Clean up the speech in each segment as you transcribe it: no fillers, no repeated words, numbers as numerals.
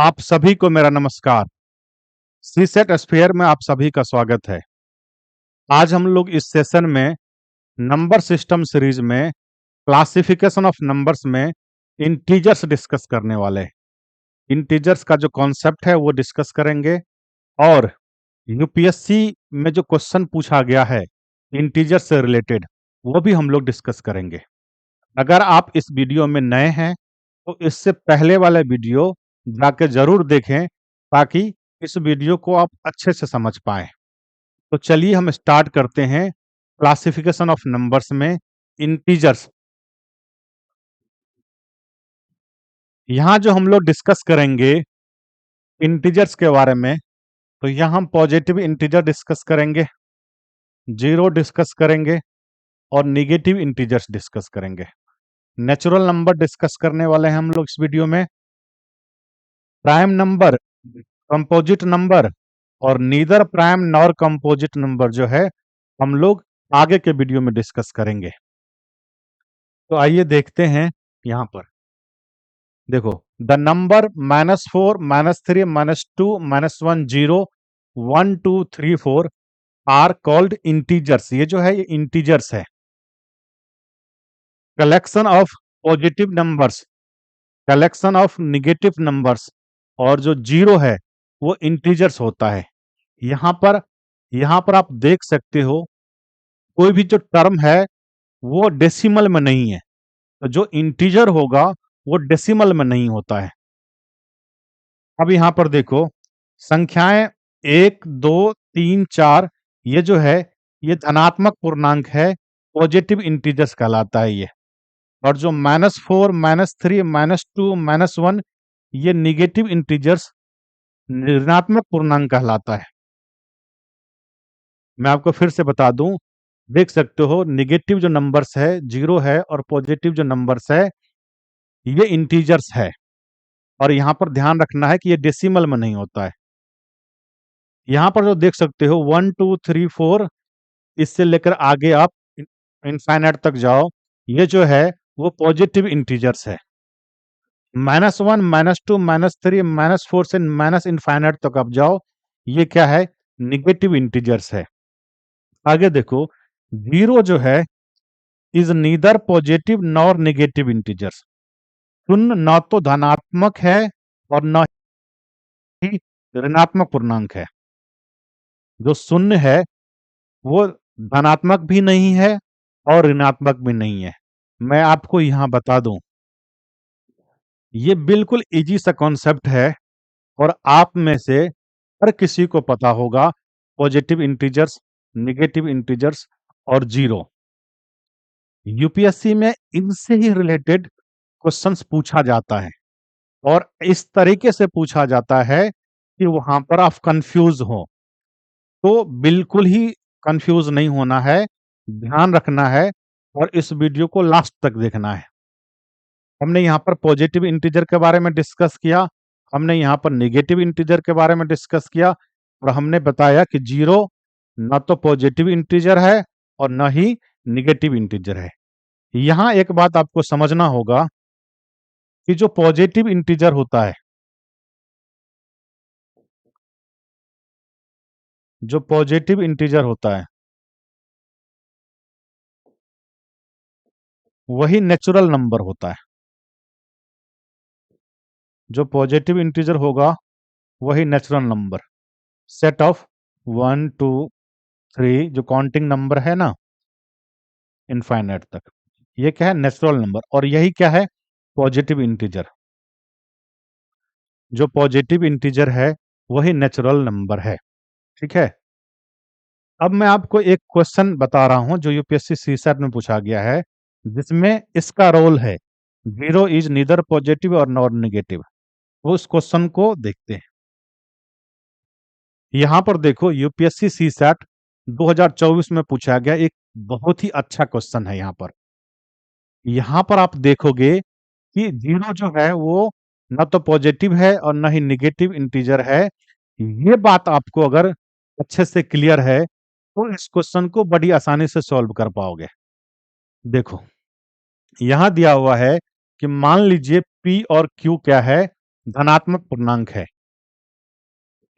आप सभी को मेरा नमस्कार। सीसेट स्फीयर में आप सभी का स्वागत है। आज हम लोग इस सेशन में नंबर सिस्टम सीरीज में क्लासिफिकेशन ऑफ नंबर्स में इंटीजर्स डिस्कस करने वाले हैं। इंटीजर्स का जो कॉन्सेप्ट है वो डिस्कस करेंगे और यूपीएससी में जो क्वेश्चन पूछा गया है इंटीजर से रिलेटेड वो भी हम लोग डिस्कस करेंगे। अगर आप इस वीडियो में नए हैं तो इससे पहले वाला वीडियो जाके जरूर देखें ताकि इस वीडियो को आप अच्छे से समझ पाएं। तो चलिए हम स्टार्ट करते हैं क्लासिफिकेशन ऑफ नंबर्स में इंटीजर्स। यहाँ जो हम लोग डिस्कस करेंगे इंटीजर्स के बारे में, तो यहाँ हम पॉजिटिव इंटीजर डिस्कस करेंगे, जीरो डिस्कस करेंगे और निगेटिव इंटीजर्स डिस्कस करेंगे। नेचुरल नंबर डिस्कस करने वाले हैं हम लोग इस वीडियो में, प्राइम नंबर, कंपोजिट नंबर और neither prime nor composite number जो है हम लोग आगे के वीडियो में डिस्कस करेंगे। तो आइए देखते हैं। यहाँ पर देखो, the number -4, -3, -2, -1, 0, 1, 2, 3, 4 are called integers. ये जो है ये इंटीजर्स है। Collection of positive numbers, collection of negative numbers और जो जीरो है वो इंटीजर्स होता है। यहाँ पर आप देख सकते हो कोई भी जो टर्म है वो डेसिमल में नहीं है, तो जो इंटीजर होगा वो डेसिमल में नहीं होता है। अब यहाँ पर देखो, संख्याएं 1, 2, 3, 4 ये जो है ये धनात्मक पूर्णांक है, पॉजिटिव इंटीजर्स कहलाता है ये। और जो -4, -3, -2, -1 ये निगेटिव इंटीजर्स, ऋणात्मक पूर्णांक कहलाता है। मैं आपको फिर से बता दूं, देख सकते हो निगेटिव जो नंबर्स है जीरो है और पॉजिटिव जो नंबर्स है ये इंटीजर्स है। और यहाँ पर ध्यान रखना है कि ये डेसिमल में नहीं होता है। यहाँ पर जो देख सकते हो 1, 2, 3, 4 इससे लेकर आगे आप इनफाइनाइट तक जाओ, ये जो है वो पॉजिटिव इंटीजर्स है। -1, -2, -3, -4 से माइनस इनफाइनाइट तक आप जाओ, ये क्या है? निगेटिव इंटीजर्स है। आगे देखो, जीरो जो है is neither positive nor negative integers. शून्य न तो धनात्मक है और न ही ऋणात्मक पूर्णांक है। जो शून्य है वो धनात्मक भी नहीं है और ऋणात्मक भी नहीं है। मैं आपको यहां बता दूं, ये बिल्कुल इजी सा कॉन्सेप्ट है और आप में से हर किसी को पता होगा पॉजिटिव इंटीजर्स, नेगेटिव इंटीजर्स और जीरो। यूपीएससी में इनसे ही रिलेटेड क्वेश्चंस पूछा जाता है और इस तरीके से पूछा जाता है कि वहां पर आप कंफ्यूज हो। तो बिल्कुल ही कंफ्यूज नहीं होना है, ध्यान रखना है और इस वीडियो को लास्ट तक देखना है। हमने यहाँ पर पॉजिटिव इंटीजर के बारे में डिस्कस किया, हमने यहाँ पर नेगेटिव इंटीजर के बारे में डिस्कस किया और हमने बताया कि जीरो न तो पॉजिटिव इंटीजर है और न ही नेगेटिव इंटीजर है। यहाँ एक बात आपको समझना होगा कि जो पॉजिटिव इंटीजर होता है, जो पॉजिटिव इंटीजर होता है वही नेचुरल नंबर होता है। जो पॉजिटिव इंटीजर होगा वही नेचुरल नंबर, सेट ऑफ 1, 2, 3 जो काउंटिंग नंबर है ना इनफाइनाइट तक, ये क्या है? Natural number. और यही क्या है? Positive integer. जो पॉजिटिव इंटीजर है वही नेचुरल नंबर है। ठीक है। अब मैं आपको एक क्वेश्चन बता रहा हूं जो यूपीएससी सीसैट में पूछा गया है, जिसमें इसका रोल है जीरो इज नीदर पॉजिटिव और नॉर नेगेटिव। वो उस क्वेश्चन को देखते हैं। यहां पर देखो, यूपीएससी सीसैट 2024 में पूछा गया एक बहुत ही अच्छा क्वेश्चन है। यहाँ पर आप देखोगे कि जीरो जो है वो न तो पॉजिटिव है और न ही निगेटिव इंटीजर है। ये बात आपको अगर अच्छे से क्लियर है तो इस क्वेश्चन को बड़ी आसानी से सॉल्व कर पाओगे। देखो, यहां दिया हुआ है कि मान लीजिए पी और क्यू क्या है? धनात्मक पूर्णांक है।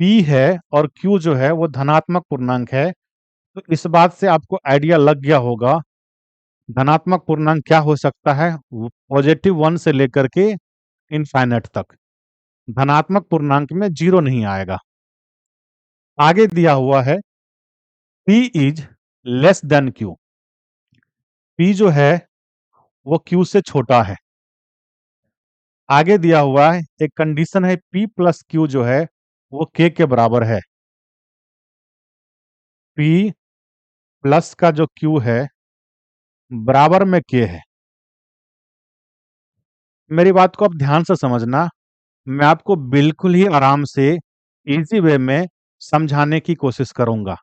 p है और q जो है वो धनात्मक पूर्णांक है। तो इस बात से आपको आइडिया लग गया होगा धनात्मक पूर्णांक क्या हो सकता है। +1 से लेकर के इनफाइनाइट तक धनात्मक पूर्णांक में जीरो नहीं आएगा। आगे दिया हुआ है p is less than q। p जो है वो q से छोटा है। आगे दिया हुआ है एक कंडीशन है p प्लस q जो है वो k के बराबर है। p प्लस का जो q है बराबर में k है। मेरी बात को आप ध्यान से समझना, मैं आपको बिल्कुल ही आराम से इजी वे में समझाने की कोशिश करूंगा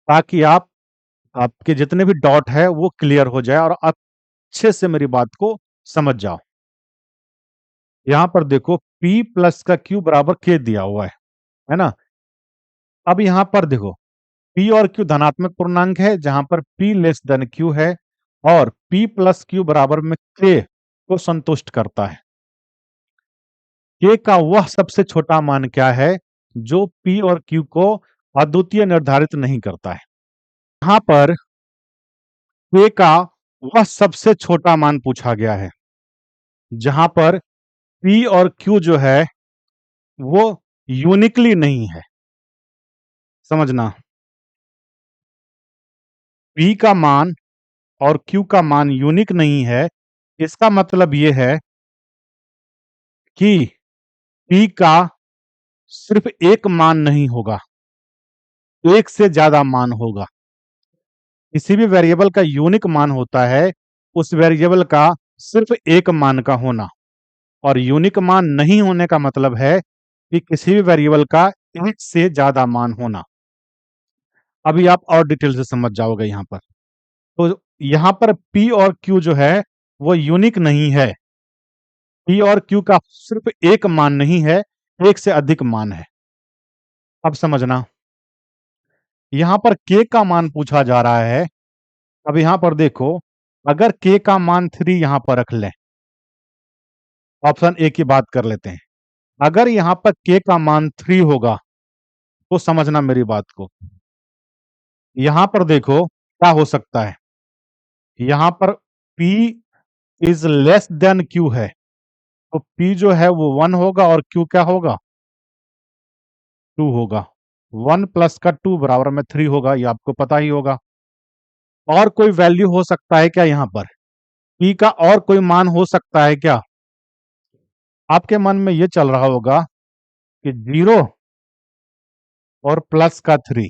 ताकि आपके जितने भी डाउट है वो क्लियर हो जाए और अच्छे से मेरी बात को समझ जाओ। यहां पर देखो p प्लस का q बराबर k दिया हुआ है ना। अब यहां पर देखो p और q धनात्मक पूर्णांक है जहां पर p लेस देन q है और p प्लस q बराबर में k को संतुष्ट करता है। k का वह सबसे छोटा मान क्या है जो p और q को अद्वितीय निर्धारित नहीं करता है। यहां पर k का वह सबसे छोटा मान पूछा गया है जहां पर p और q जो है वो यूनिकली नहीं है। समझना, p का मान और q का मान यूनिक नहीं है। इसका मतलब ये है कि p का सिर्फ एक मान नहीं होगा, एक से ज्यादा मान होगा। किसी भी वेरिएबल का यूनिक मान होता है उस वेरिएबल का सिर्फ एक मान का होना, और यूनिक मान नहीं होने का मतलब है कि किसी भी वेरिएबल का एक से ज्यादा मान होना। अभी आप और डिटेल से समझ जाओगे यहां पर। तो यहां पर p और q जो है वो यूनिक नहीं है। p और q का सिर्फ एक मान नहीं है, एक से अधिक मान है। अब समझना, यहां पर k का मान पूछा जा रहा है। अब यहां पर देखो, अगर k का मान 3 यहां पर रख लें, ऑप्शन ए की बात कर लेते हैं। अगर यहां पर k का मान 3 होगा तो समझना मेरी बात को, यहां पर देखो क्या हो सकता है। यहां पर p is less than q है, तो p जो है वो 1 होगा और q क्या होगा, 2 होगा। 1 प्लस का 2 बराबर में 3 होगा, ये आपको पता ही होगा। और कोई वैल्यू हो सकता है क्या यहां पर, p का और कोई मान हो सकता है क्या। आपके मन में ये चल रहा होगा कि 0 और प्लस का 3।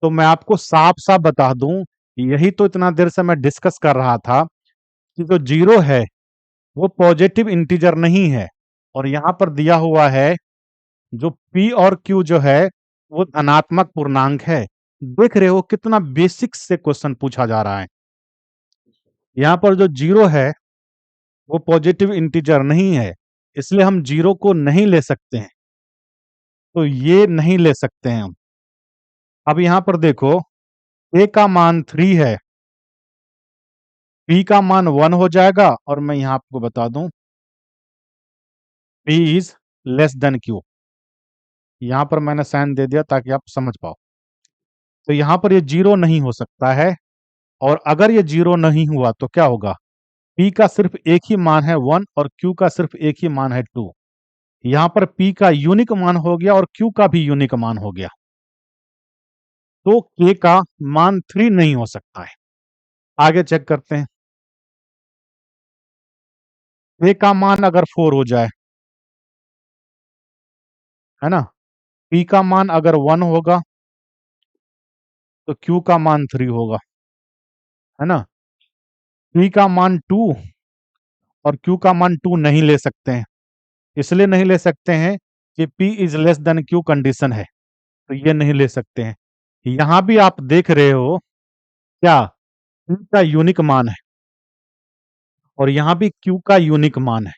तो मैं आपको साफ साफ बता दूं, यही तो इतना देर से मैं डिस्कस कर रहा था कि जो 0 है वो पॉजिटिव इंटीजर नहीं है, और यहां पर दिया हुआ है जो p और q जो है वो धनात्मक पूर्णांक है। देख रहे हो कितना बेसिक से क्वेश्चन पूछा जा रहा है। यहां पर जो 0 है वो पॉजिटिव इंटीजर नहीं है, इसलिए हम 0 को नहीं ले सकते हैं। तो ये नहीं ले सकते हैं हम। अब यहां पर देखो a का मान 3 है, p का मान 1 हो जाएगा, और मैं यहां आपको बता दूं p is less than q। यहां पर मैंने साइन दे दिया ताकि आप समझ पाओ। तो यहां पर ये 0 नहीं हो सकता है, और अगर ये 0 नहीं हुआ तो क्या होगा, p का सिर्फ एक ही मान है 1 और q का सिर्फ एक ही मान है 2। यहां पर p का यूनिक मान हो गया और q का भी यूनिक मान हो गया। तो k का मान 3 नहीं हो सकता है। आगे चेक करते हैं, k का मान अगर 4 हो जाए, है ना, p का मान अगर 1 होगा तो q का मान 3 होगा, है ना। p का मान 2 और q का मान 2 नहीं ले सकते हैं। इसलिए नहीं ले सकते हैं कि p is less than q condition है, तो ये नहीं ले सकते हैं। यहां भी आप देख रहे हो क्या, p का यूनिक मान है और यहां भी q का यूनिक मान है,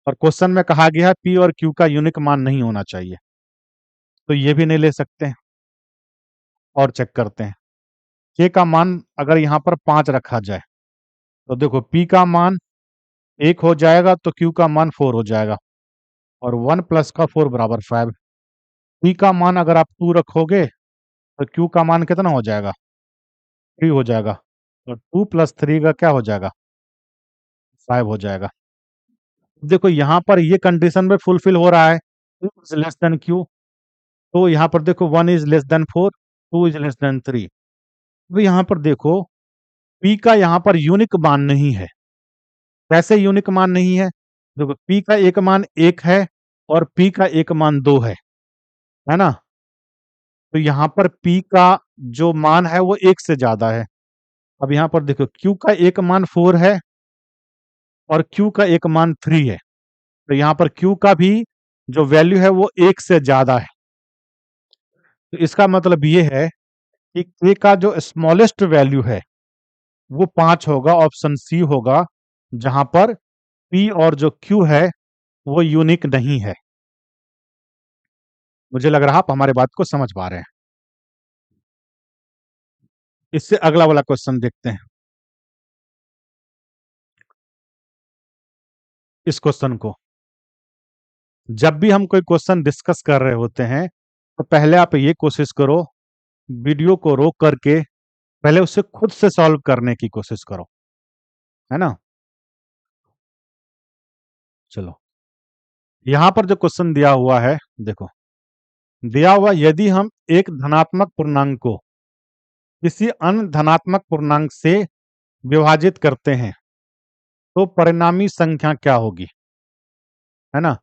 और क्वेश्चन में कहा गया है p और q का यूनिक मान नहीं होना चाहिए, तो ये भी नहीं ले सकते हैं। और चेक करते हैं, k का मान अगर यहां पर 5 रखा जाए तो देखो p का मान 1 हो जाएगा तो Q का मान 4 हो जाएगा और 1 प्लस का 4 बराबर 5। P का मान अगर आप 2 रखोगे तो Q का मान कितना हो जाएगा? 3 हो जाएगा और 2 प्लस 3 का क्या हो जाएगा? 5 हो जाएगा। देखो यहाँ पर ये कंडीशन में फुलफिल हो रहा है, 2 इज लेस देन Q, तो यहाँ पर देखो 1 is less than 4, 2 is less than 3। अब यहाँ पर देखो P का यहाँ पर यूनिक मान नहीं है। कैसे यूनिक मान नहीं है? देखो P का एक मान 1 है और P का एक मान 2 है ना? तो यहाँ पर P का जो मान है वो 1 से ज्यादा है। अब यहाँ पर देखो Q का एक मान 4 है और Q का एक मान 3 है। तो यहाँ पर Q का भी जो वैल्यू है वो 1 से ज्यादा है। तो इसका मतलब ये है कि K का जो स्मॉलेस्ट वैल्यू है वो 5 होगा, ऑप्शन सी होगा, जहां पर P और जो Q है वो यूनिक नहीं है। मुझे लग रहा आप हमारे बात को समझ पा रहे हैं। इससे अगला वाला क्वेश्चन देखते हैं। इस क्वेश्चन को जब भी हम कोई क्वेश्चन डिस्कस कर रहे होते हैं तो पहले आप ये कोशिश करो, वीडियो को रोक करके पहले उसे खुद से सॉल्व करने की कोशिश करो, है ना? चलो, यहां पर जो क्वेश्चन दिया हुआ है, देखो दिया हुआ यदि हम एक धनात्मक पूर्णांक को किसी अन्य धनात्मक पूर्णांक से विभाजित करते हैं तो परिणामी संख्या क्या होगी, है ना?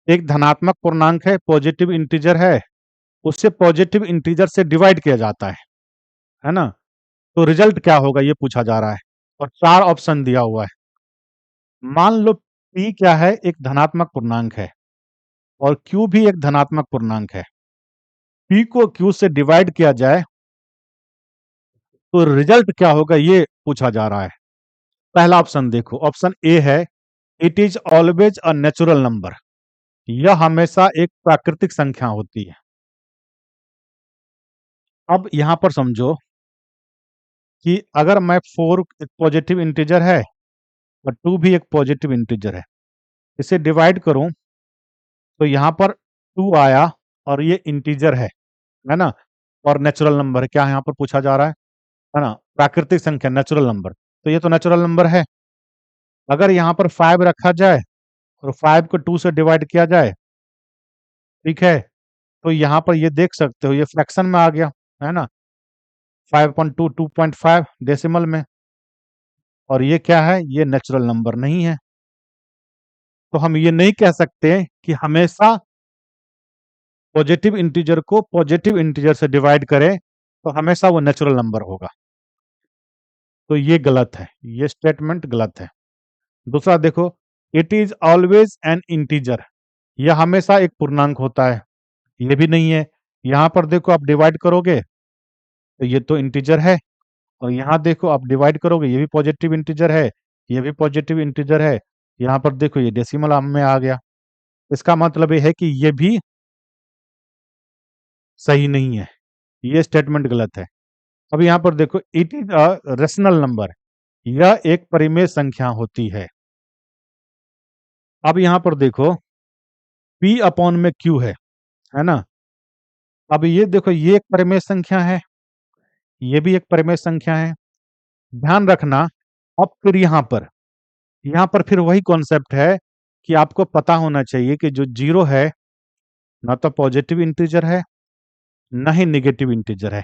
एक धनात्मक पूर्णांक है, पॉजिटिव इंटीजर है, उससे पॉजिटिव इंटीजर से डिवाइड किया जाता है ना? तो रिजल्ट क्या होगा ये पूछा जा रहा है और 4 ऑप्शन दिया हुआ है। मान लो P क्या है, एक धनात्मक पूर्णांक है और Q भी एक धनात्मक पूर्णांक है। P को Q से डिवाइड किया जाए तो रिजल्ट क्या होगा ये पूछा जा रहा है। पहला ऑप्शन देखो, ऑप्शन ए है, it is always a natural number. यह हमेशा एक प्राकृतिक संख्या होती है। अब यहां पर समझो कि अगर मैं 4 एक पॉजिटिव इंटीजर है और 2 भी एक पॉजिटिव इंटीजर है, इसे डिवाइड करूं तो यहां पर 2 आया और ये इंटीजर है ना? और नेचुरल नंबर है, क्या यहां पर पूछा जा रहा है ना? प्राकृतिक संख्या, नेचुरल नंबर, तो ये तो नेचुरल नंबर है। अगर यहाँ पर 5 रखा जाए और 5 को 2 से डिवाइड किया जाए, ठीक है, तो यहाँ पर ये देख सकते हो ये फ्रैक्शन में आ गया, है ना? 5.2 2.5 डेसिमल में, और ये क्या है, ये नेचुरल नंबर नहीं है। तो हम ये नहीं कह सकते कि हमेशा पॉजिटिव इंटीजर को पॉजिटिव इंटीजर से डिवाइड करें तो हमेशा वो नेचुरल नंबर होगा। तो ये गलत है, ये स्टेटमेंट गलत है। दूसरा देखो, it is always an integer, यह हमेशा एक पूर्णांक होता है, ये भी नहीं है। यहाँ पर देखो आप डिवाइड करोगे तो ये तो इंटीजर है, और यहाँ देखो आप डिवाइड करोगे ये भी पॉजिटिव इंटीजर है, ये भी पॉजिटिव इंटीजर है। यहाँ पर देखो ये डेसिमल में आ गया, इसका मतलब ये है कि ये भी सही नहीं है, ये स्टेटमेंट गलत है। अब यहाँ पर देखो, it is a rational number, यह एक परिमेय संख्या होती है। अब यहाँ पर देखो P अपॉन में Q है ना? अब ये देखो ये एक परिमेय संख्या है, ये भी एक परिमेय संख्या है। ध्यान रखना, अब फिर यहाँ पर फिर वही कॉन्सेप्ट है कि आपको पता होना चाहिए कि जो जीरो है ना तो पॉजिटिव इंटीजर है ना ही नेगेटिव इंटीजर है।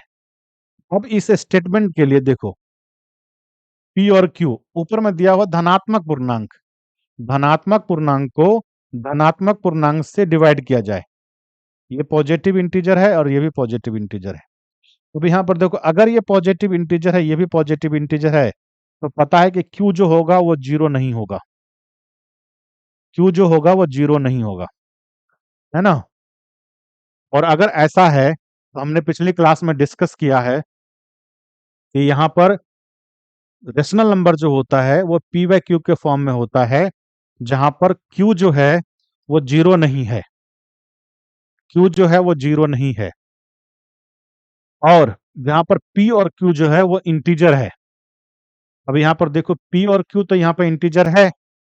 अब इस स्टेटमेंट के लिए देखो, P और Q ऊपर में दिया हुआ धनात्मक पूर्णांक, धनात्मक पूर्णांक को धनात्मक पूर्णांक से डिवाइड किया जाए, ये पॉजिटिव इंटीजर है और ये भी पॉजिटिव इंटीजर है। तो यहाँ पर देखो, अगर ये पॉजिटिव इंटीजर है, ये भी पॉजिटिव इंटीजर है, तो पता है कि Q जो होगा वो जीरो नहीं होगा, Q जो होगा वो जीरो नहीं होगा, है ना? और अगर ऐसा है तो हमने पिछली क्लास में डिस्कस किया है कि यहाँ पर रेशनल नंबर जो होता है वो P बाय Q के फॉर्म में होता है, जहां पर Q जो है वो जीरो नहीं है, Q जो है वो जीरो नहीं है, और जहां पर P और Q जो है वो इंटीजर है। अब यहाँ पर देखो P और Q तो यहाँ पर इंटीजर है,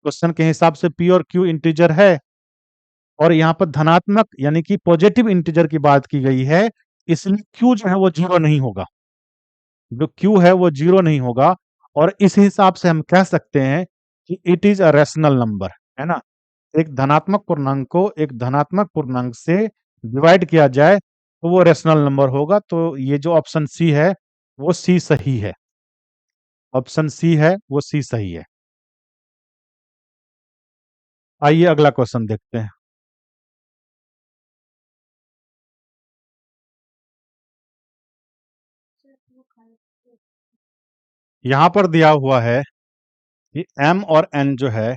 क्वेश्चन के हिसाब से पी और क्यू इंटीजर है, और यहाँ पर धनात्मक यानी कि पॉजिटिव इंटीजर की बात की गई है, इसलिए क्यू जो है वो जीरो नहीं होगा। जो क्यू है वो जीरो नहीं होगा, और इस हिसाब से हम कह सकते हैं कि it is a rational number, है ना। एक धनात्मक पूर्णांक को एक धनात्मक पूर्णांक से डिवाइड किया जाए तो वो रैशनल नंबर होगा। तो ये जो ऑप्शन सी है वो सी सही है। ऑप्शन सी है वो सी सही है। आइए अगला क्वेश्चन देखते हैं। यहाँ पर दिया हुआ है कि m और n जो है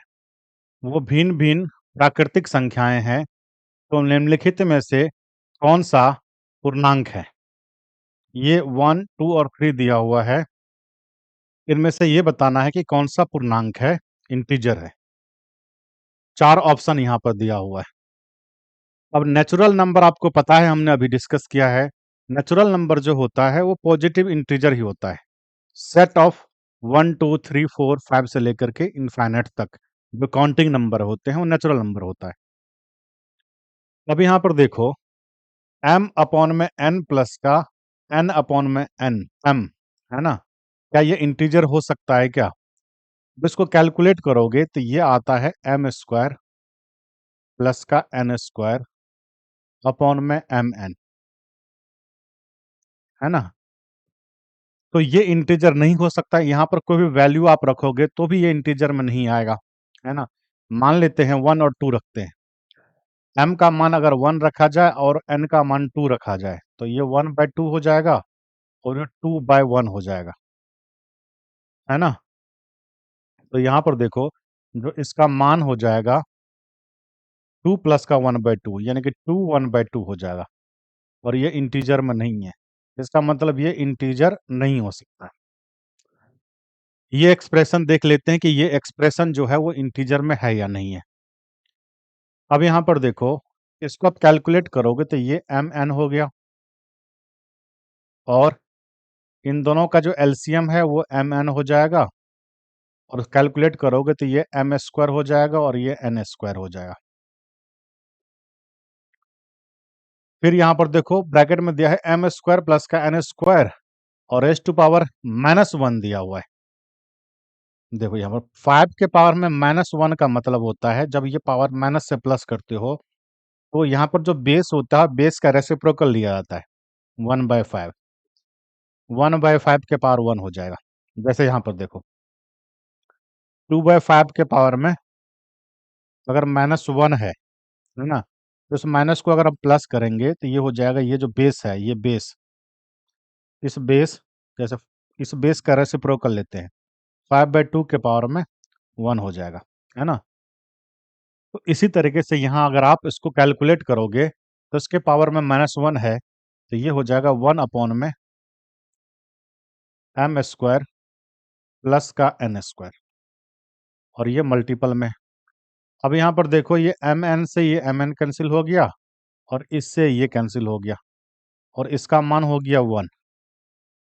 वो भिन्न भिन्न प्राकृतिक संख्याएं हैं, तो निम्नलिखित में से कौन सा पूर्णांक है। ये 1, 2 और 3 दिया हुआ है। इनमें से ये बताना है कि कौन सा पूर्णांक है, इंटीजर है। 4 ऑप्शन यहाँ पर दिया हुआ है। अब नेचुरल नंबर आपको पता है, हमने अभी डिस्कस किया है। नेचुरल नंबर जो होता है वो पॉजिटिव इंटीजर ही होता है। सेट ऑफ 1, 2, 3, 4, 5 से लेकर के इनफाइनाइट तक जो काउंटिंग नंबर होते हैं वो नेचुरल नंबर होता है। अब यहाँ पर देखो, m अपॉन में n प्लस का n अपॉन में n m, है ना। क्या ये इंटीजर हो सकता है क्या? अब इसको कैलकुलेट करोगे तो ये आता है m स्क्वायर प्लस का n स्क्वायर अपॉन में m n, है ना। तो ये इंटीजर नहीं हो सकता। यहाँ पर कोई भी वैल्यू आप रखोगे तो भी ये इंटीजर में नहीं आएगा, है ना। मान लेते हैं 1 और 2 रखते हैं। m का मान अगर 1 रखा जाए और n का मान 2 रखा जाए तो ये 1/2 हो जाएगा और ये 2/1 हो जाएगा, है ना। तो यहाँ पर देखो, जो इसका मान हो जाएगा 2 प्लस का 1/2 यानी कि 2 1/2 हो जाएगा, और ये इंटीजर में नहीं है। इसका मतलब ये इंटीजर नहीं हो सकता। ये एक्सप्रेशन देख लेते हैं कि ये एक्सप्रेशन जो है वो इंटीजर में है या नहीं है। अब यहाँ पर देखो, इसको आप कैलकुलेट करोगे तो ये mn हो गया, और इन दोनों का जो एलसीएम है वो mn हो जाएगा, और कैलकुलेट करोगे तो ये m स्क्वायर हो जाएगा और ये n स्क्वायर हो जाएगा। फिर यहाँ पर देखो ब्रैकेट में दिया है m स्क्वायर प्लस का n स्क्वायर और रेज़ टू पावर -1 दिया हुआ है। देखो यहाँ पर 5 के पावर में -1 का मतलब होता है जब ये पावर माइनस से प्लस करते हो तो यहाँ पर जो बेस होता है बेस का रेसिप्रोकल लिया जाता है 1/5। 1/5 के पावर 1 हो जाएगा। जैसे यहाँ पर देखो 2/5 के पावर में अगर -1 है ना, तो उस माइनस को अगर हम प्लस करेंगे तो ये हो जाएगा, ये जो बेस है ये बेस, इस बेस जैसे इस बेस का रेसिप्रोकल लेते हैं 5/2 के पावर में 1 हो जाएगा, है ना। तो इसी तरीके से यहाँ अगर आप इसको कैलकुलेट करोगे तो इसके पावर में -1 है तो ये हो जाएगा 1/में m स्क्वायर प्लस का n स्क्वायर, और ये मल्टीपल में। अब यहाँ पर देखो ये mn से ये mn कैंसिल हो गया और इससे ये कैंसिल हो गया, और इसका मान हो गया 1,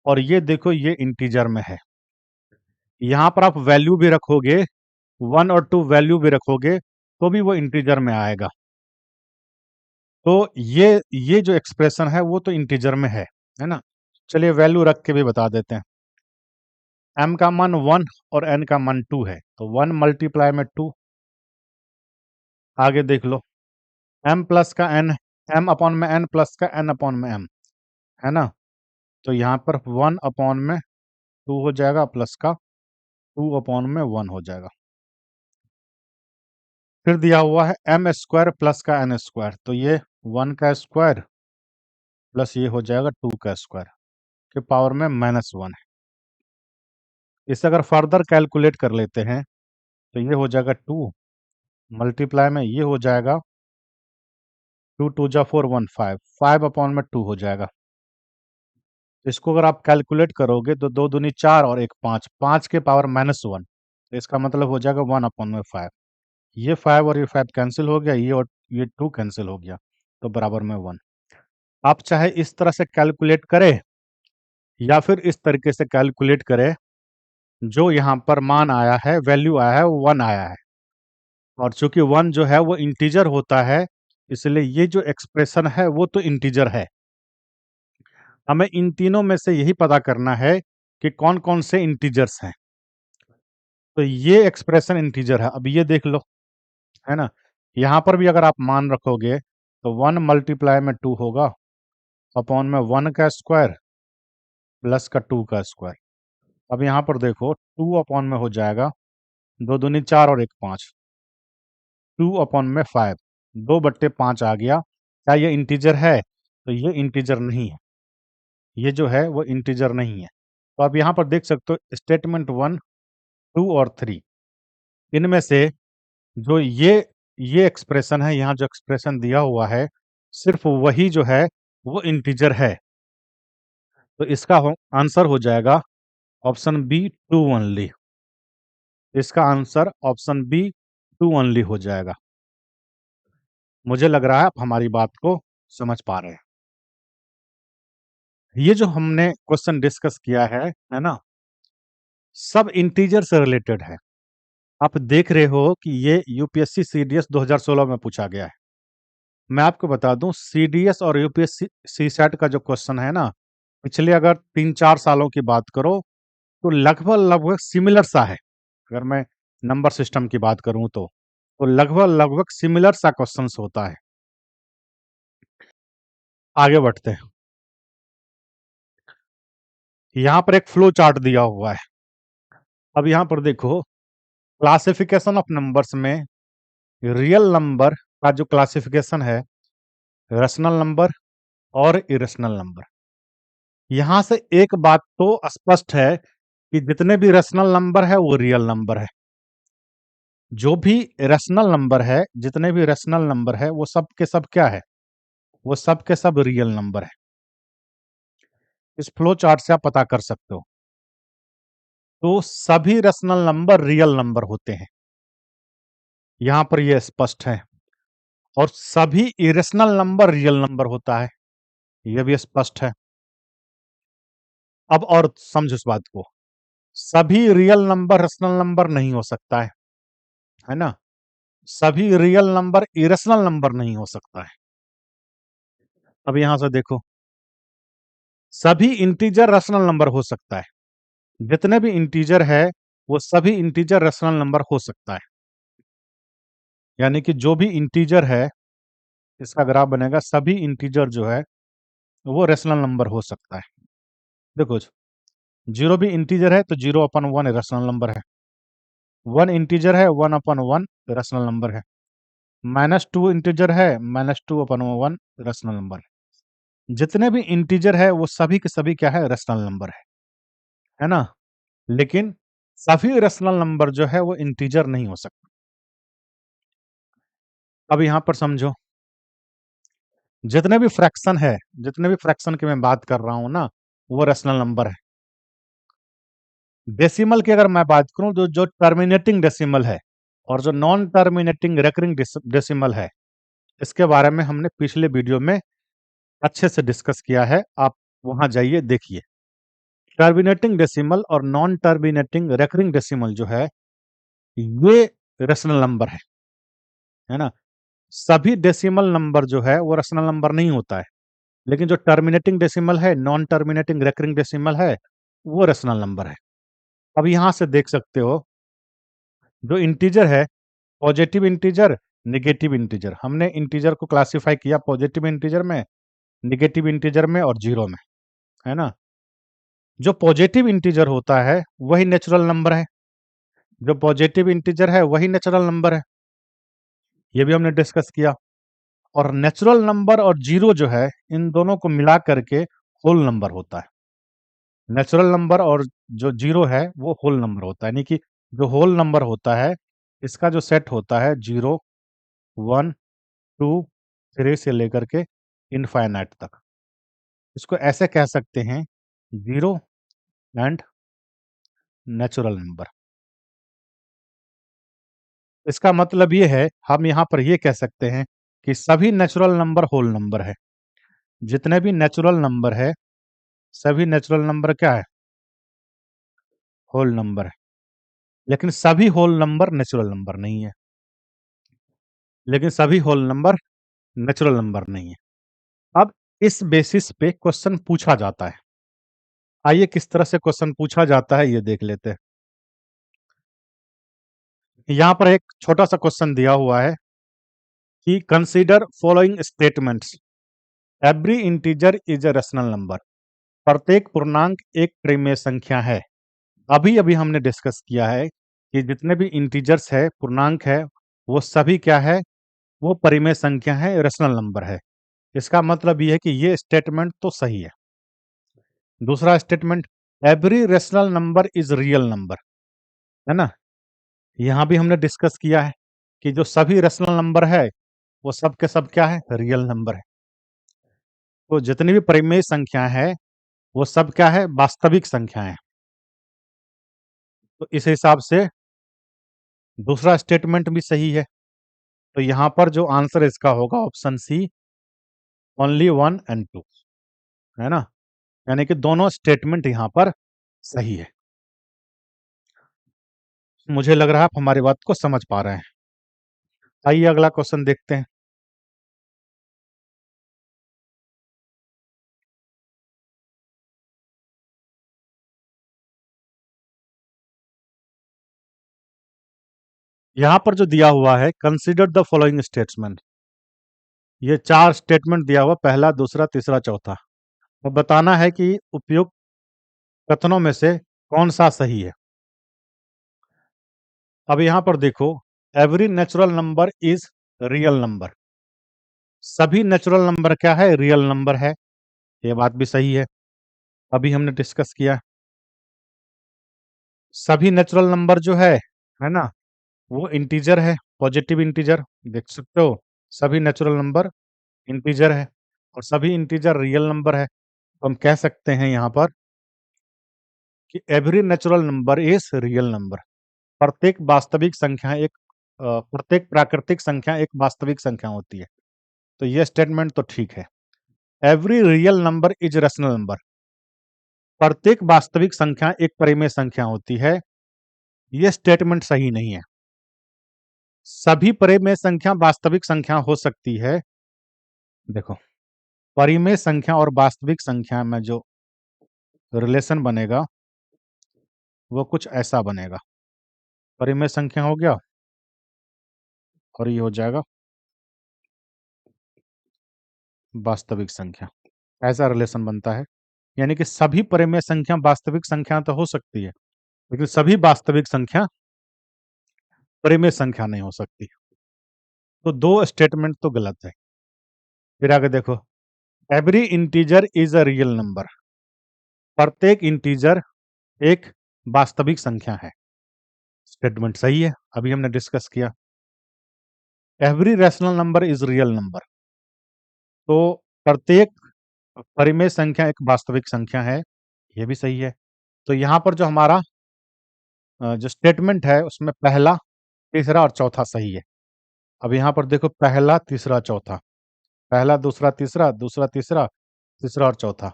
और ये देखो ये इंटीजर में है। यहाँ पर आप वैल्यू भी रखोगे 1 और 2 वैल्यू भी रखोगे तो भी वो इंटीजर में आएगा। तो ये जो एक्सप्रेशन है वो तो इंटीजर में है ना। चलिए वैल्यू रख के भी बता देते हैं। m का मान 1 और n का मान 2 है तो 1 मल्टीप्लाई में 2। आगे देख लो m प्लस का n, m अपॉन में n प्लस का n अपॉन में m, है ना। तो यहाँ पर 1/2 हो जाएगा प्लस का 2/1 हो जाएगा। फिर दिया हुआ है m स्क्वायर प्लस का n स्क्वायर, तो ये 1 का स्क्वायर प्लस ये हो जाएगा 2 का स्क्वायर के पावर में -1 है। इसे अगर फर्दर कैलकुलेट कर लेते हैं तो ये हो जाएगा 2 मल्टीप्लाई में ये हो जाएगा 2 2 जा 4 1 5, 5/2 हो जाएगा। इसको अगर आप कैलकुलेट करोगे तो 2 दूनी 4 और 1 5, 5 के पावर -1, तो इसका मतलब हो जाएगा 1/5। ये 5 और ये 5 कैंसिल हो गया, ये और ये 2 कैंसिल हो गया, तो बराबर में 1। आप चाहे इस तरह से कैलकुलेट करें या फिर इस तरीके से कैलकुलेट करें, जो यहाँ पर मान आया है, वैल्यू आया है, वो 1 आया है। और चूंकि 1 जो है वो इंटीजर होता है, इसलिए ये जो एक्सप्रेशन है वो तो इंटीजर है। हमें इन तीनों में से यही पता करना है कि कौन-कौन से इंटीजर्स हैं। तो ये एक्सप्रेशन इंटीजर है। अब ये देख लो, है ना? यहाँ पर भी अगर आप मान रखोगे तो 1 मल्टीप्लाई में 2 होगा अपॉन में 1 का स्क्वायर प्लस का 2 का स्क्वायर। अब यहाँ पर देखो 2 अपॉन में हो जाएगा 2 दूनी 4 और 1 5, 2 अपॉन में 5, 2/5 आ गया। क्या ये इंटीजर है? तो ये इंटीजर नहीं है। ये जो है वो इंटीजर नहीं है। तो आप यहाँ पर देख सकते हो स्टेटमेंट 1, 2 और 3 इनमें से जो ये एक्सप्रेशन है, यहाँ जो एक्सप्रेशन दिया हुआ है, सिर्फ वही जो है वो इंटीजर है। तो इसका आंसर हो जाएगा ऑप्शन बी 2 ओनली। इसका आंसर ऑप्शन बी 2 ओनली हो जाएगा। मुझे लग रहा है आप हमारी बात को समझ पा रहे हैं। ये जो हमने क्वेश्चन डिस्कस किया है ना, सब इंटीजर से रिलेटेड है। आप देख रहे हो कि ये यूपीएससी सीडीएस 2016 में पूछा गया है। मैं आपको बता दूं सीडीएस और यूपीएससी सीसैट का जो क्वेश्चन है ना, पिछले अगर 3-4 सालों की बात करो तो लगभग सिमिलर सा है। अगर मैं नंबर सिस्टम की बात करूं तो लगभग सिमिलर सा क्वेश्चंस होता है। आगे बढ़ते हैं। यहाँ पर एक फ्लो चार्ट दिया हुआ है। अब यहाँ पर देखो क्लासिफिकेशन ऑफ नंबर्स में रियल नंबर का जो क्लासिफिकेशन है, रैशनल नंबर और इरेशनल नंबर। यहाँ से एक बात तो स्पष्ट है कि जितने भी रैशनल नंबर है वो रियल नंबर है। जो भी रैशनल नंबर है, जितने भी रैशनल नंबर है वो सब के सब क्या है? वो सब के सब रियल नंबर है। इस फ्लो चार्ट से आप पता कर सकते हो। तो सभी रैशनल नंबर रियल नंबर होते हैं, यहाँ पर ये स्पष्ट है। और सभी इरेशनल नंबर रियल नंबर होता है, यह भी स्पष्ट है। अब और समझो इस बात को, सभी रियल नंबर रैशनल नंबर नहीं हो सकता है ना? सभी रियल नंबर इरेशनल नंबर नहीं हो सकता है। अब यहां से देखो, सभी इंटीजर रैशनल नंबर हो सकता है। जितने भी इंटीजर है वो सभी इंटीजर रैशनल नंबर हो सकता है। यानी कि जो भी इंटीजर है, इसका ग्राफ बनेगा सभी इंटीजर जो है वो रैशनल नंबर हो सकता है। देखो, 0 भी इंटीजर है तो 0/1 रैशनल नंबर है। 1 इंटीजर है, 1/1 रैशनल नंबर है। -2 इंटीजर है, -2/1 रैशनल नंबर है। जितने भी इंटीजर है वो सभी के सभी क्या है? रैशनल नंबर है ना? लेकिन सभी रैशनल नंबर जो है वो इंटीजर नहीं हो सकता। अब यहां पर समझो, जितने भी फ्रैक्शन है, जितने भी फ्रैक्शन की मैं बात कर रहा हूं ना, वो रैशनल नंबर है। डेसिमल की अगर मैं बात करूं तो जो टर्मिनेटिंग डेसिमल है और जो नॉन टर्मिनेटिंग रेकरिंग डेसिमल है, इसके बारे में हमने पिछले वीडियो में अच्छे से डिस्कस किया है। आप वहां जाइए, देखिए। टर्मिनेटिंग डेसिमल और नॉन टर्मिनेटिंग रेकरिंग डेसिमल जो है ये रैशनल नंबर है ना? सभी डेसिमल नंबर जो है वो रैशनल नंबर नहीं होता है, लेकिन जो टर्मिनेटिंग डेसिमल है, नॉन टर्मिनेटिंग रेकरिंग डेसिमल है, वो रैशनल नंबर है। अब यहां से देख सकते हो, जो इंटीजर है, पॉजिटिव इंटीजर, नेगेटिव इंटीजर, हमने इंटीजर को क्लासिफाई किया पॉजिटिव इंटीजर में, नेगेटिव इंटीजर में और जीरो में, है ना? जो पॉजिटिव इंटीजर होता है वही नेचुरल नंबर है। जो पॉजिटिव इंटीजर है वही नेचुरल नंबर है, ये भी हमने डिस्कस किया। और नेचुरल नंबर और जीरो जो है, इन दोनों को मिला करके होल नंबर होता है। नेचुरल नंबर और जो जीरो है वो होल नंबर होता है। यानी कि जो होल नंबर होता है, इसका जो सेट होता है 0, 1, 2, 3 से लेकर के इनफाइनाइट तक, इसको ऐसे कह सकते हैं, जीरो एंड नेचुरल नंबर। इसका मतलब ये है, हम यहाँ पर ये कह सकते हैं कि सभी नेचुरल नंबर होल नंबर है। जितने भी नेचुरल नंबर है, सभी नेचुरल नंबर क्या है? होल नंबर है। लेकिन सभी होल नंबर नेचुरल नंबर नहीं है। लेकिन सभी होल नंबर नेचुरल नंबर नहीं है। अब इस बेसिस पे क्वेश्चन पूछा जाता है। आइए किस तरह से क्वेश्चन पूछा जाता है ये देख लेते हैं। यहाँ पर एक छोटा सा क्वेश्चन दिया हुआ है कि consider following statements, every integer is a rational number. प्रत्येक पूर्णांक एक परिमेय संख्या है। अभी अभी हमने डिस्कस किया है कि जितने भी इंटीजर्स है, पूर्णांक है, वो सभी क्या है, वो परिमेय संख्या है, रेशनल नंबर है। इसका मतलब ये है कि ये स्टेटमेंट तो सही है। दूसरा statement, every rational number is real number, है ना। यहाँ भी हमने डिस्कस किया है कि जो सभी रेशनल नंबर है वो सब के सब क्या है, रियल नंबर है। तो जितनी भी परिमेय संख्या है वो सब क्या है, वास्तविक संख्या है। तो इस हिसाब से दूसरा स्टेटमेंट भी सही है। तो यहाँ पर जो आंसर इसका होगा ऑप्शन सी, ओनली 1 एंड 2, है ना। यानी कि दोनों स्टेटमेंट यहाँ पर सही है। मुझे लग रहा है आप हमारी बात को समझ पा रहे हैं। आइए अगला क्वेश्चन देखते हैं। यहाँ पर जो दिया हुआ है, कंसीडर द फॉलोइंग स्टेटमेंट, ये 4 स्टेटमेंट दिया हुआ, पहला, दूसरा, तीसरा, चौथा। और बताना है कि उपयुक्त कथनों में से कौन सा सही है। अब यहाँ पर देखो, every natural number is real number. सभी नेचुरल नंबर क्या है, रियल नंबर है। ये बात भी सही है, अभी हमने डिस्कस किया। सभी नेचुरल नंबर जो है ना, वो इंटीजर है, पॉजिटिव इंटीजर, देख सकते हो। सभी नेचुरल नंबर इंटीजर है और सभी इंटीजर रियल नंबर है। तो हम कह सकते हैं यहाँ पर कि every natural number is real number. प्रत्येक वास्तविक संख्या एक प्रत्येक प्राकृतिक संख्या एक वास्तविक संख्या होती है। तो ये स्टेटमेंट तो ठीक है। Every real number is rational number, प्रत्येक वास्तविक संख्या एक परिमेय संख्या होती है। ये स्टेटमेंट सही नहीं है। सभी परिमेय संख्या वास्तविक संख्या हो सकती है। देखो, परिमेय संख्या और वास्तविक संख्या में जो रिलेशन बनेगा वो कुछ ऐसा बनेगा। परिमेय संख्या हो गया और ये हो जाएगा वास्तविक संख्या। ऐसा रिलेशन बनता है। यानी कि सभी परिमेय संख्या वास्तविक संख्या तो हो सकती है, लेकिन सभी वास्तविक संख्या परिमेय संख्या नहीं हो सकती। तो दो स्टेटमेंट तो गलत है। फिर आगे देखो, every integer is a real number. प्रत्येक इंटीजर एक वास्तविक संख्या है। स्टेटमेंट सही है, अभी हमने डिस्कस किया। Every rational number is real number, तो प्रत्येक परिमेय संख्या एक वास्तविक संख्या है। ये भी सही है। तो यहाँ पर जो हमारा जो स्टेटमेंट है उसमें पहला, तीसरा और चौथा सही है। अब यहाँ पर देखो, पहला, तीसरा, चौथा, पहला, दूसरा, तीसरा, दूसरा, तीसरा, तीसरा और चौथा।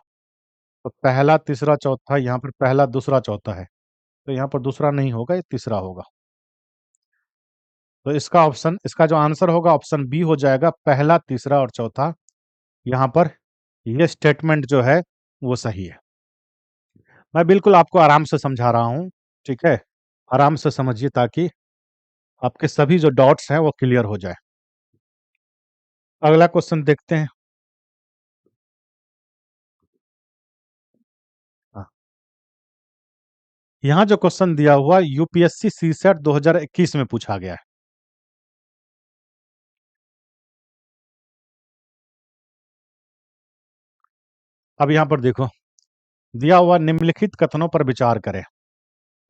तो पहला, तीसरा, चौथा, यहाँ पर पहला, दूसरा, चौथा है। तो यहाँ पर दूसरा नहीं होगा, ये तीसरा होगा। तो इसका जो आंसर होगा ऑप्शन बी हो जाएगा, पहला, तीसरा और चौथा। यहाँ पर ये स्टेटमेंट जो है वो सही है। मैं बिल्कुल आपको आराम से समझा रहा हूँ, ठीक है। आराम से समझिए ताकि आपके सभी जो डॉट्स हैं वो क्लियर हो जाए। अगला क्वेश्चन देखते हैं। हाँ, यहाँ जो क्वेश्चन दिया हुआ यूपीएससी सीसेट 2021 में पूछा गया है। अब यहाँ पर देखो, दिया हुआ निम्नलिखित कथनों पर विचार करें।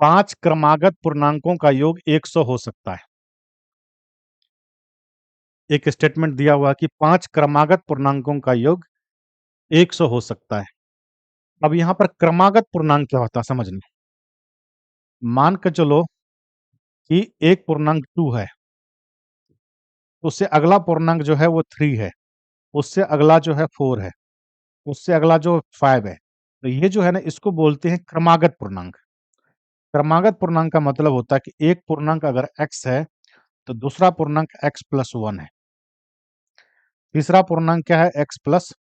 5 क्रमागत पूर्णांकों का योग 100 हो सकता है। एक स्टेटमेंट दिया हुआ कि 5 क्रमागत पूर्णांकों का योग 100 हो सकता है। अब यहाँ पर क्रमागत पूर्णांक क्या होता है समझना। मान के चलो कि एक पूर्णांक 2 है, उससे अगला पूर्णांक जो है वो 3 है, उससे अगला जो है 4 है, उससे अगला जो 5 है। तो ये जो है ना, इसको बोलते हैं क्रमागत पूर्णांक। क्रमागत पूर्णांक का मतलब होता है कि एक पूर्णांक अगर x है तो दूसरा पूर्णांक x प्लस 1 है। तीसरा पूर्णांक क्या है? x प्लस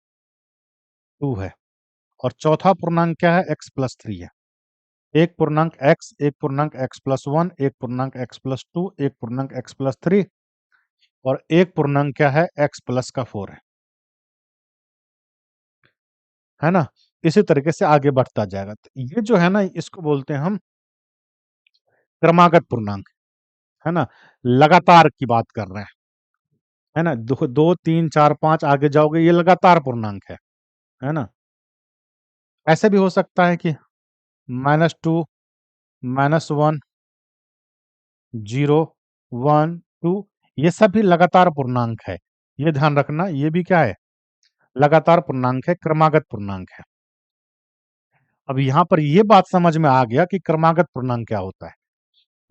2 है। और चौथा पूर्णांक क्या है? x प्लस 3 है। एक पूर्णांक x, एक पूर्णांक x प्लस 1, एक पूर्णांक x प्लस 2, एक पूर्णांक x प्लस 3 और एक पूर्णांक क्या है? x प्लस का 4 है ना? इसी तरीके से आगे बढ़ता जाएगा। तो ये जो है ना, इसको बोलते हैं हम क्रमागत पूर्णांक, है ना? लगातार की बात कर रहे हैं, है ना? दो, दो, तीन, चार, पांच आगे जाओगे, ये लगातार पूर्णांक है ना? ऐसे भी हो सकता है कि -2, -1, 0, 1, 2, ये सब भी लगातार पूर्णांक है। ये ध्यान रखना, ये भी क्या है? लगातार पूर्णांक है, क्रमागत पूर्णांक है। अब यहाँ पर ये बात समझ में आ गया कि क्रमागत पूर्णांक क्या होता है।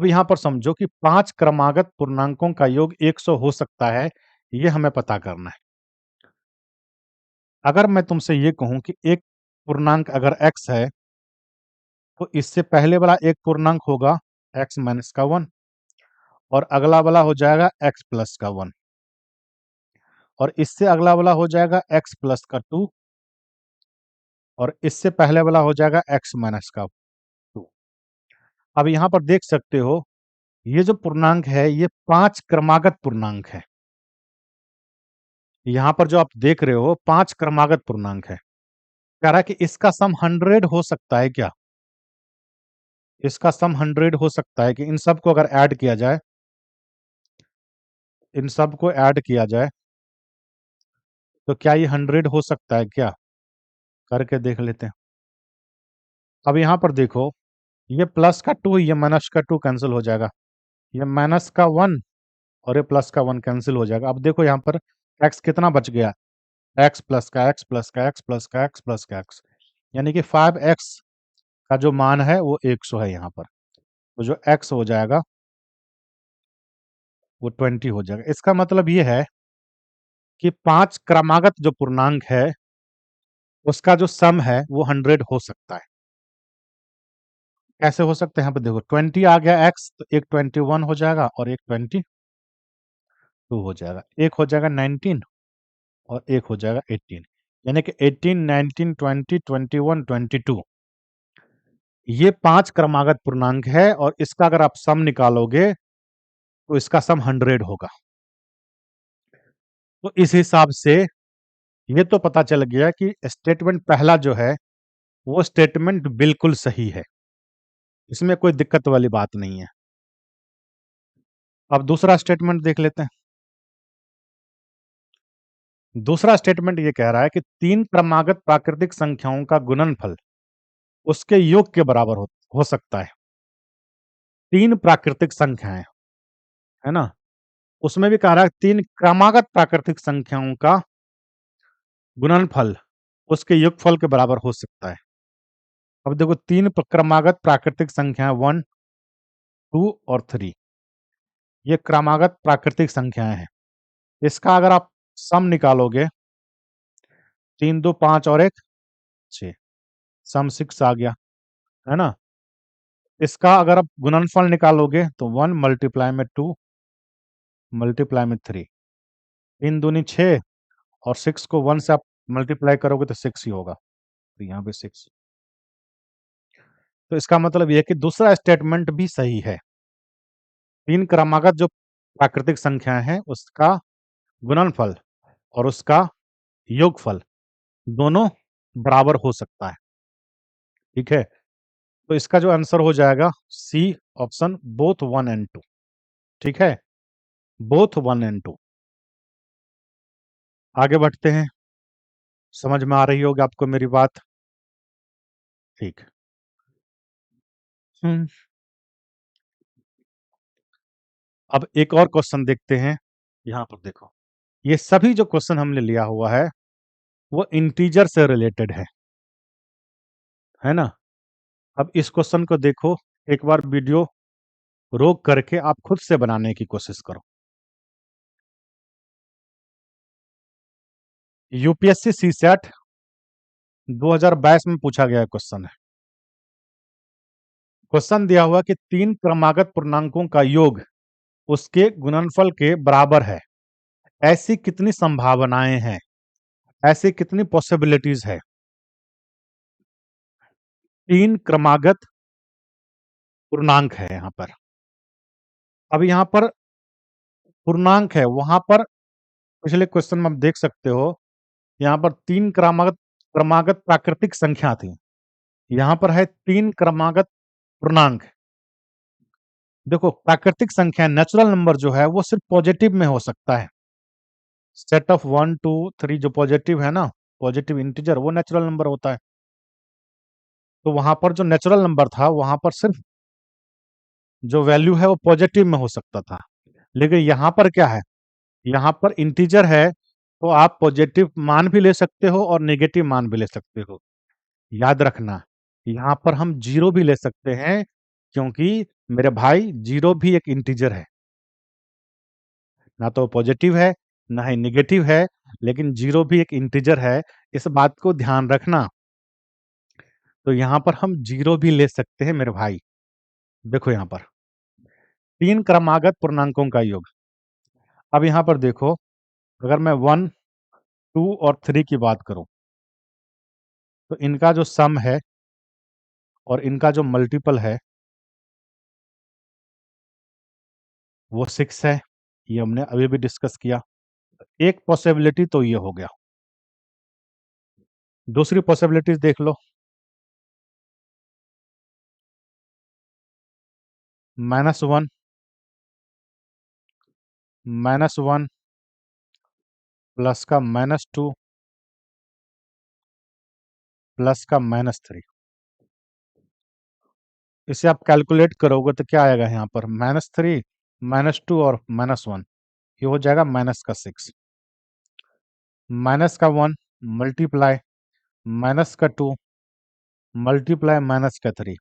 अब यहाँ पर समझो कि 5 क्रमागत पूर्णांकों का योग 100 हो सकता है, ये हमें पता करना है। अगर मैं तुमसे ये कहूं कि एक पूर्णांक अगर x है, तो इससे पहले वाला एक पूर्णांक होगा x माइनस का 1 और अगला वाला हो जाएगा x प्लस का 1 और इससे अगला वाला हो जाएगा x प्लस का 2 और इससे पहले वाला हो जाएगा x माइनस का 2। अब यहाँ पर देख सकते हो, ये जो पूर्णांक है ये 5 क्रमागत पूर्णांक है। यहाँ पर जो आप देख रहे हो 5 क्रमागत पूर्णांक है। कह रहा है कि इसका सम 100 हो सकता है क्या? इसका सम 100 हो सकता है कि इन सबको अगर ऐड किया जाए, इन सबको ऐड किया जाए तो क्या ये 100 हो सकता है क्या? करके देख लेते हैं। अब यहाँ पर देखो, ये प्लस का 2, ये माइनस का 2 कैंसिल हो जाएगा। ये माइनस का 1 और ये प्लस का 1 कैंसिल हो जाएगा। अब देखो यहाँ पर x कितना बच गया? x प्लस का x प्लस का x प्लस का x प्लस का x, यानी कि 5x का जो मान है वो 100 है यहाँ पर। तो जो x हो जाएगा वो 20 हो जाएगा। इसका मतलब ये है कि 5 क्रमागत जो पूर्णांक है उसका जो सम है वो 100 हो सकता है। कैसे हो सकते हैं? यहाँ पे देखो 20 आ गया x, तो एक 21 हो जाएगा और एक 22 हो जाएगा। एक हो जाएगा 19 और एक हो जाएगा 18, यानी कि 18, 19, 20, 21, 22 ये 5 क्रमागत पूर्णांक है और इसका अगर आप सम निकालोगे तो इसका सम 100 होगा। तो इस हिसाब से ये तो पता चल गया कि स्टेटमेंट पहला जो है वो स्टेटमेंट बिल्कुल सही है, इसमें कोई दिक्कत वाली बात नहीं है। अब दूसरा स्टेटमेंट देख लेते हैं। दूसरा स्टेटमेंट ये कह रहा है कि 3 क्रमागत प्राकृतिक संख्याओं का गुणनफल उसके योग के बराबर हो सकता है। 3 प्राकृतिक संख्याएं, है ना? उसमें भी कह रहा है 3 क्रमागत प्राकृतिक संख्याओं का गुणनफल उसके योगफल के बराबर हो सकता है। अब देखो 3 क्रमागत प्राकृतिक संख्याएं 1, 2 और 3, ये क्रमागत प्राकृतिक संख्याएं हैं। इसका अगर आप सम निकालोगे, 3, 2, 5 और 1, 6, सम 6 आ गया, है ना? इसका अगर आप गुणनफल निकालोगे तो 1 मल्टीप्लाई में 2 मल्टीप्लाई में 3, 3 दूनी 6 और 6 को 1 से आप मल्टीप्लाई करोगे तो 6 ही होगा। तो यहाँ पे 6, तो इसका मतलब ये है कि दूसरा स्टेटमेंट भी सही है। 3 क्रमागत जो प्राकृतिक संख्याएं हैं उसका गुणनफल और उसका योगफल दोनों बराबर हो सकता है। ठीक है? तो इसका जो आंसर हो जाएगा सी ऑप्शन, बोथ 1 एंड 2। ठीक है? Both 1 and 2। आगे बढ़ते हैं। समझ में आ रही होगी आपको मेरी बात? ठीक। हम्म। अब एक और क्वेश्चन देखते हैं। यहाँ पर देखो, ये सभी जो क्वेश्चन हमने लिया हुआ है वो इंटीजर से रिलेटेड है ना? अब इस क्वेश्चन को देखो, एक बार वीडियो रोक करके आप खुद से बनाने की कोशिश करो। यूपीएससी सीसेट 2022 में पूछा गया क्वेश्चन है। क्वेश्चन दिया हुआ कि 3 क्रमागत पूर्णांकों का योग उसके गुणनफल के बराबर है। ऐसी कितनी संभावनाएं हैं, ऐसी कितनी पॉसिबिलिटीज है? 3 क्रमागत पूर्णांक है यहाँ पर। अब यहाँ पर पूर्णांक है, वहां पर पिछले क्वेश्चन में आप देख सकते हो, यहाँ पर 3 क्रमागत क्रमागत प्राकृतिक संख्या थी, यहाँ पर है 3 क्रमागत पूर्णांक। देखो, प्राकृतिक संख्या नेचुरल नंबर जो है वो सिर्फ पॉजिटिव में हो सकता है। सेट ऑफ 1 2 3 जो पॉजिटिव है ना, पॉजिटिव इंटीजर, वो नेचुरल नंबर होता है। तो वहां पर जो नेचुरल नंबर था, वहां पर सिर्फ जो वैल्यू है वो पॉजिटिव में हो सकता था। लेकिन यहाँ पर क्या है, यहाँ पर इंटीजर है, तो आप पॉजिटिव मान भी ले सकते हो और नेगेटिव मान भी ले सकते हो। याद रखना, यहाँ पर हम जीरो भी ले सकते हैं, क्योंकि मेरे भाई जीरो भी एक इंटीजर है। ना तो पॉजिटिव है, ना ही नेगेटिव है, लेकिन जीरो भी एक इंटीजर है। इस बात को ध्यान रखना। तो यहाँ पर हम जीरो भी ले सकते हैं मेरे भाई। देखो यहाँ पर 3 क्रमागत पूर्णांकों का योग। अब यहाँ पर देखो, अगर मैं 1 2 और 3 की बात करूं, तो इनका जो सम है और इनका जो मल्टीपल है वो 6 है। ये हमने अभी भी डिस्कस किया। एक पॉसिबिलिटी तो ये हो गया। दूसरी पॉसिबिलिटीज देख लो। -1 -1 प्लस का -2 प्लस का -3। इसे आप कैलकुलेट करोगे तो क्या आएगा यहाँ पर, -3 -2 और -1, ये हो जाएगा माइनस का 6। माइनस का 1 मल्टीप्लाई माइनस का 2 मल्टीप्लाई माइनस का 3।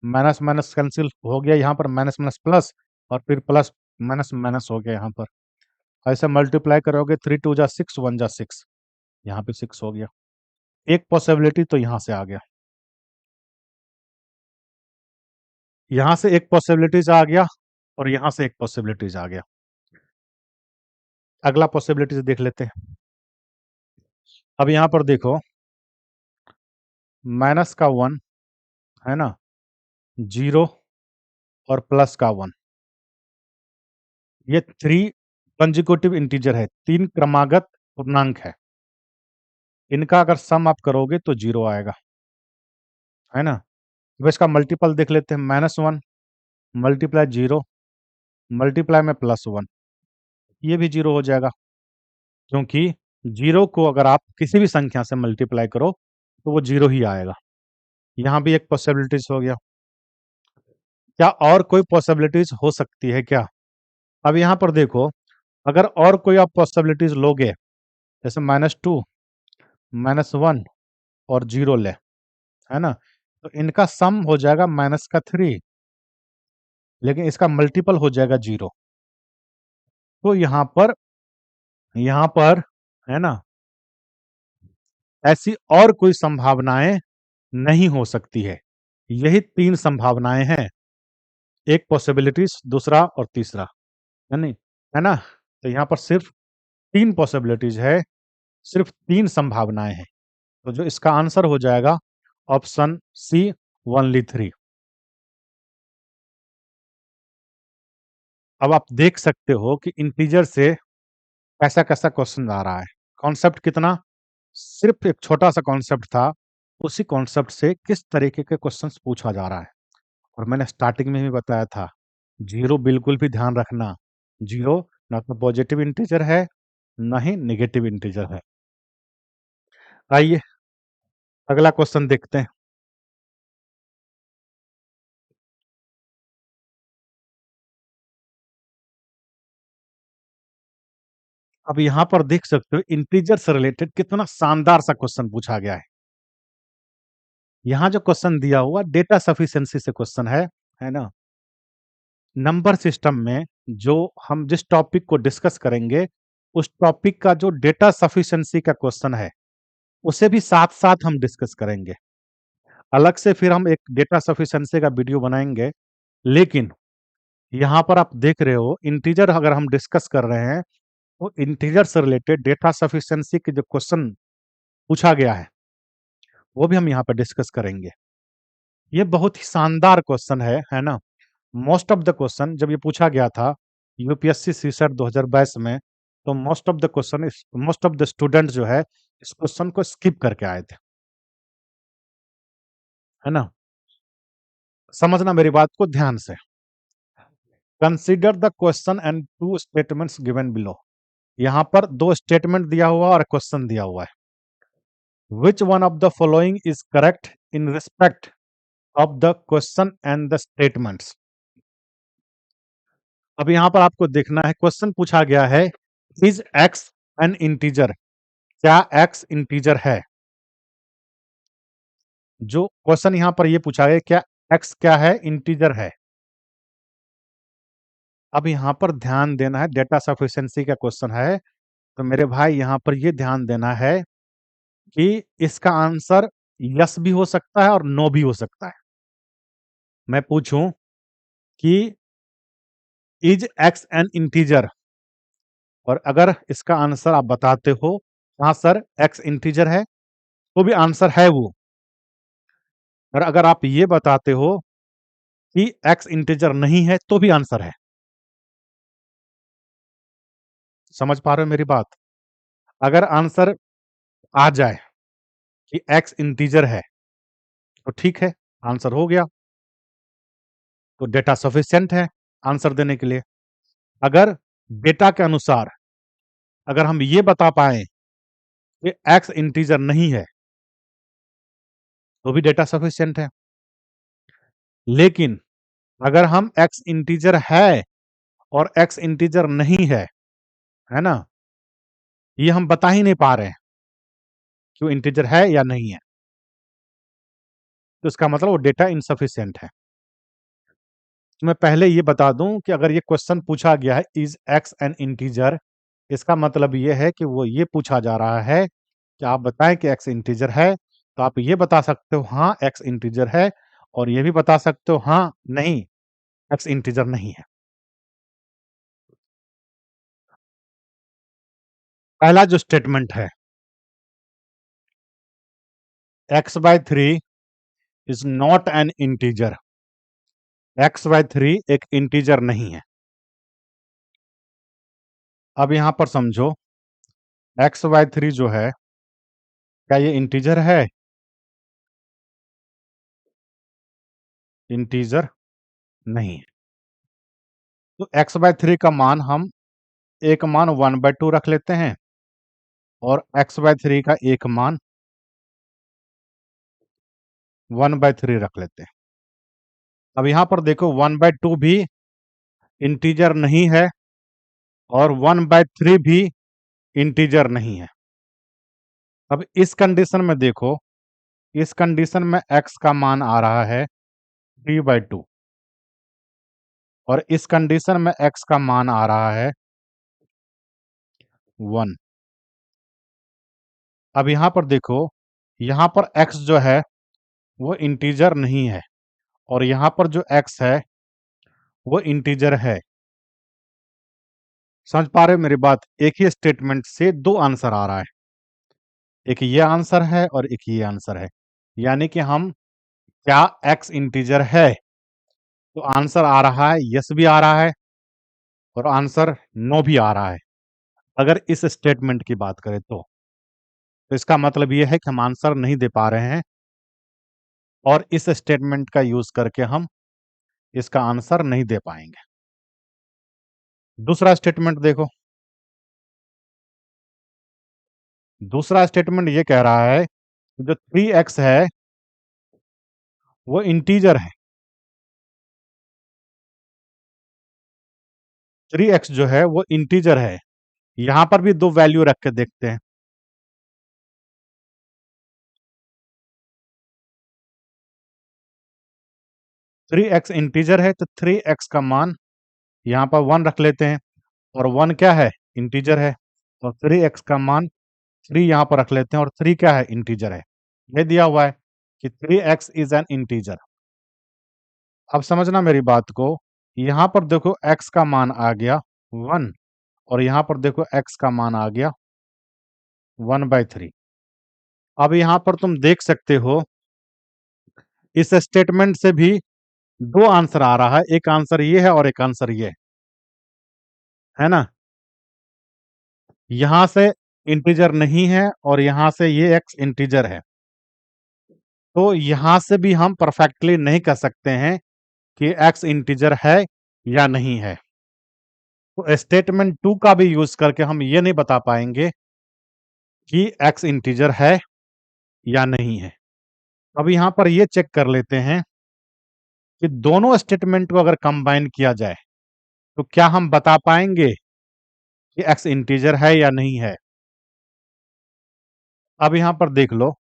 माइनस माइनस कैंसिल हो गया, यहाँ पर माइनस माइनस प्लस, और फिर प्लस माइनस माइनस हो गया यहाँ पर। ऐसे मल्टीप्लाई करोगे, 3 2 जा 6 1 जा 6, यहाँ पे 6 हो गया। एक पॉसिबिलिटी तो यहाँ से आ गया, यहाँ से एक पॉसिबिलिटीज आ गया, और यहाँ से एक पॉसिबिलिटीज आ गया। अगला पॉसिबिलिटीज देख लेते हैं। अब यहाँ पर देखो, माइनस का 1 है ना, 0 और प्लस का 1, ये 3 कंजिक्यूटिव इंटीजर है, 3 क्रमागत पूर्णांक है। इनका अगर सम आप करोगे तो 0 आएगा, है ना। अब इसका मल्टीपल देख लेते हैं। -1 मल्टीप्लाई 0 मल्टीप्लाई में +1, ये भी 0 हो जाएगा, क्योंकि 0 को अगर आप किसी भी संख्या से मल्टीप्लाई करो तो वो 0 ही आएगा। यहाँ भी एक पॉसिबिलिटीज हो गया। क्या और कोई पॉसिबिलिटीज हो सकती है क्या? अब यहाँ पर देखो, अगर और कोई आप पॉसिबिलिटीज लोगे, जैसे -2 -1 और 0 ले, है ना, तो इनका सम हो जाएगा -3, लेकिन इसका मल्टीपल हो जाएगा 0। तो यहाँ पर है ना, ऐसी और कोई संभावनाएं नहीं हो सकती है। यही 3 संभावनाएं हैं, एक पॉसिबिलिटीज, दूसरा और तीसरा, है नहीं, है ना। तो यहाँ पर सिर्फ 3 पॉसिबिलिटीज है, सिर्फ 3 संभावनाएं हैं। तो जो इसका आंसर हो जाएगा ऑप्शन सी, ओनली 3। अब आप देख सकते हो कि इंटीजर से कैसा कैसा क्वेश्चन आ रहा है। कॉन्सेप्ट कितना, सिर्फ एक छोटा सा कॉन्सेप्ट था, उसी कॉन्सेप्ट से किस तरीके के क्वेश्चंस पूछा जा रहा है। और मैंने स्टार्टिंग में भी बताया था, जीरो बिल्कुल भी ध्यान रखना, जीरो ना तो पॉजिटिव इंटीजर है, ना ही नेगेटिव इंटीजर है। आइए अगला क्वेश्चन देखते हैं। अब यहाँ पर देख सकते हो, इंटीजर से रिलेटेड कितना शानदार सा क्वेश्चन पूछा गया है। यहाँ जो क्वेश्चन दिया हुआ डेटा सफिशिएंसी से क्वेश्चन है ना। नंबर सिस्टम में जो हम जिस टॉपिक को डिस्कस करेंगे, उस टॉपिक का जो डेटा सफिशिएंसी का क्वेश्चन है, उसे भी साथ साथ हम डिस्कस करेंगे। अलग से फिर हम एक डेटा सफिशिएंसी का वीडियो बनाएंगे, लेकिन यहाँ पर आप देख रहे हो इंटीजर अगर हम डिस्कस कर रहे हैं तो इंटीजर से रिलेटेड डेटा सफिशिएंसी के जो क्वेश्चन पूछा गया है वो भी हम यहाँ पे डिस्कस करेंगे। ये बहुत ही शानदार क्वेश्चन है ना? मोस्ट ऑफ द क्वेश्चन जब ये पूछा गया था यूपीएससी सीसेट 2022 में, तो मोस्ट ऑफ द स्टूडेंट जो है इस क्वेश्चन को स्किप करके आए थे, है ना? समझना मेरी बात को ध्यान से। Consider the question and two statements given below. यहाँ पर दो स्टेटमेंट दिया हुआ और क्वेश्चन दिया हुआ है। Which one of the following is correct in respect of the question and the statements. अब यहाँ पर आपको देखना है, क्वेश्चन पूछा गया है इज एक्स एन इंटीजर, क्या एक्स इंटीजर है? जो क्वेश्चन यहाँ पर ये पूछा गया क्या एक्स क्या है, इंटीजर है। अब यहाँ पर ध्यान देना है, डेटा सफिशिएंसी का क्वेश्चन है, तो मेरे भाई यहाँ पर ये ध्यान देना है कि इसका आंसर यस भी हो सकता है और नो भी हो सकता है। मैं पूछूं कि इज एक्स एन इंटीजर, और अगर इसका आंसर आप बताते हो हाँ सर एक्स इंटीजर है, तो भी आंसर है वो। और अगर आप ये बताते हो कि एक्स इंटीजर नहीं है, तो भी आंसर है। समझ पा रहे हो मेरी बात? अगर आंसर आ जाए कि एक्स इंटीजर है तो ठीक है, आंसर हो गया, तो डेटा सफिशिएंट है आंसर देने के लिए। अगर डेटा के अनुसार अगर हम ये बता पाए कि एक्स इंटीजर नहीं है, तो भी डेटा सफिशिएंट है। लेकिन अगर हम एक्स इंटीजर है और एक्स इंटीजर नहीं है ना, ये हम बता ही नहीं पा रहे हैं कि वो इंटीजर है या नहीं है, तो इसका मतलब वो डेटा इनसफिशिएंट है। तो मैं पहले ये बता दूं कि अगर ये क्वेश्चन पूछा गया है इज एक्स एन इंटीजर, इसका मतलब ये है कि वो ये पूछा जा रहा है कि आप बताएं कि एक्स इंटीजर है, तो आप ये बता सकते हो हाँ एक्स इंटीजर है, और ये भी बता सकते हो हाँ नहीं एक्स इंटीजर नहीं है। पहला जो स्टेटमेंट है x/3 is not an integer, x/3 एक इंटीजर नहीं है। अब यहां पर समझो x/3 जो है क्या ये इंटीजर है? इंटीजर नहीं है। तो x/3 का मान हम एक मान 1/2 रख लेते हैं और x/3 का एक मान 1/3 रख लेते हैं। अब यहां पर देखो 1/2 भी इंटीजर नहीं है और 1/3 भी इंटीजर नहीं है। अब इस कंडीशन में देखो, इस कंडीशन में x का मान आ रहा है 3/2 और इस कंडीशन में x का मान आ रहा है 1। अब यहां पर देखो, यहां पर x जो है वो इंटीजर नहीं है और यहां पर जो x है वो इंटीजर है। समझ पा रहे हो मेरी बात? एक ही स्टेटमेंट से दो आंसर आ रहा है, एक ये आंसर है और एक ये आंसर है। यानी कि हम क्या x इंटीजर है, तो आंसर आ रहा है यस भी आ रहा है और आंसर नो भी आ रहा है, अगर इस स्टेटमेंट की बात करें तो इसका मतलब ये है कि हम आंसर नहीं दे पा रहे हैं और इस स्टेटमेंट का यूज करके हम इसका आंसर नहीं दे पाएंगे। दूसरा स्टेटमेंट देखो, दूसरा स्टेटमेंट ये कह रहा है कि जो 3x है वो इंटीजर है। 3x जो है वो इंटीजर है। यहां पर भी दो वैल्यू रख के देखते हैं। 3x इंटीजर है तो 3x का मान यहाँ पर 1 रख लेते हैं और 1 क्या है? इंटीजर है। तो 3x का मान 3 यहाँ पर रख लेते हैं और 3 क्या है? इंटीजर है। ये दिया हुआ है कि 3x इज एन इंटीजर। अब समझना मेरी बात को, यहां पर देखो x का मान आ गया 1 और यहां पर देखो x का मान आ गया 1/3। अब यहां पर तुम देख सकते हो इस स्टेटमेंट से भी दो आंसर आ रहा है, एक आंसर ये है और एक आंसर ये है ना। यहां से इंटीजर नहीं है और यहां से ये x इंटीजर है, तो यहां से भी हम परफेक्टली नहीं कह सकते हैं कि x इंटीजर है या नहीं है। तो स्टेटमेंट 2 का भी यूज करके हम ये नहीं बता पाएंगे कि x इंटीजर है या नहीं है। अब यहां पर ये चेक कर लेते हैं कि दोनों स्टेटमेंट को अगर कंबाइन किया जाए तो क्या हम बता पाएंगे कि x इंटीजर है या नहीं है। अब यहां पर देख लो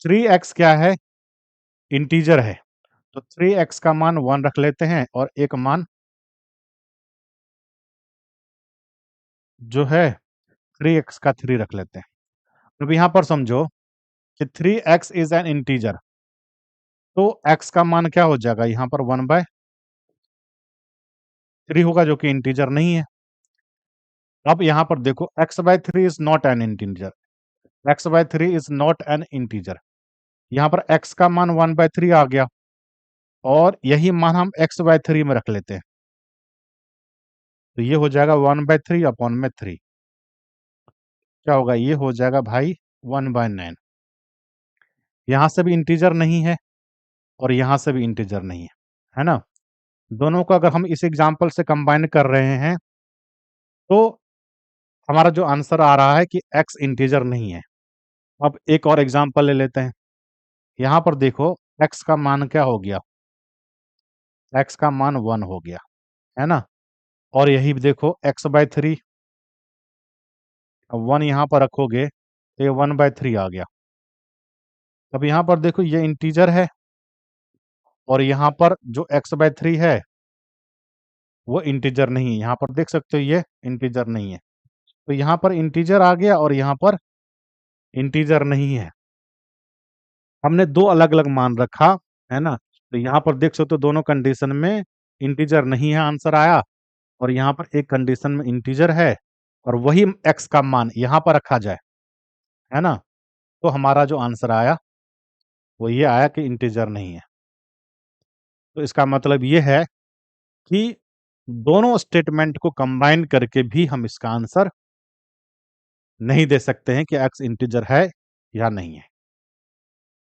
3x क्या है, इंटीजर है, तो 3x का मान 1 रख लेते हैं और एक मान जो है 3x का 3 रख लेते हैं। अब यहां पर समझो कि 3x इज एन इंटीजर, तो x का मान क्या हो जाएगा, यहां पर 1/3 होगा जो कि इंटीजर नहीं है। अब यहां पर देखो x/3 is not an integer, x/3 is not an integer. यहां पर x का मान 1/3 आ गया और यही मान हम x/3 में रख लेते हैं, तो ये हो जाएगा 1/3/3। क्या होगा, ये हो जाएगा भाई 1/9। यहां से भी इंटीजर नहीं है और यहां से भी इंटीजर नहीं है ना। दोनों को अगर हम इस एग्जाम्पल से कंबाइन कर रहे हैं तो हमारा जो आंसर आ रहा है कि x इंटीजर नहीं है। अब एक और एग्जाम्पल ले लेते हैं। यहां पर देखो x का मान क्या हो गया, x का मान 1 हो गया, है ना। और यही देखो x/3, अब 1 यहां पर रखोगे तो ये 1/3 आ गया। अब यहां पर देखो ये इंटीजर है और यहां पर जो x/3 है वो इंटीजर नहीं है, यहां पर देख सकते हो ये इंटीजर नहीं है, तो यहां पर इंटीजर आ गया और यहां पर इंटीजर नहीं है। हमने दो अलग अलग मान रखा, है ना। तो यहाँ पर देख सकते हो दोनों कंडीशन में इंटीजर नहीं है आंसर आया, और यहाँ पर एक कंडीशन में इंटीजर है और वही x का मान यहाँ पर रखा जाए, है ना, तो हमारा जो आंसर आया वो ये आया कि इंटीजर नहीं है। तो इसका मतलब ये है कि दोनों स्टेटमेंट को कंबाइन करके भी हम इसका आंसर नहीं दे सकते हैं कि x इंटीजर है या नहीं है।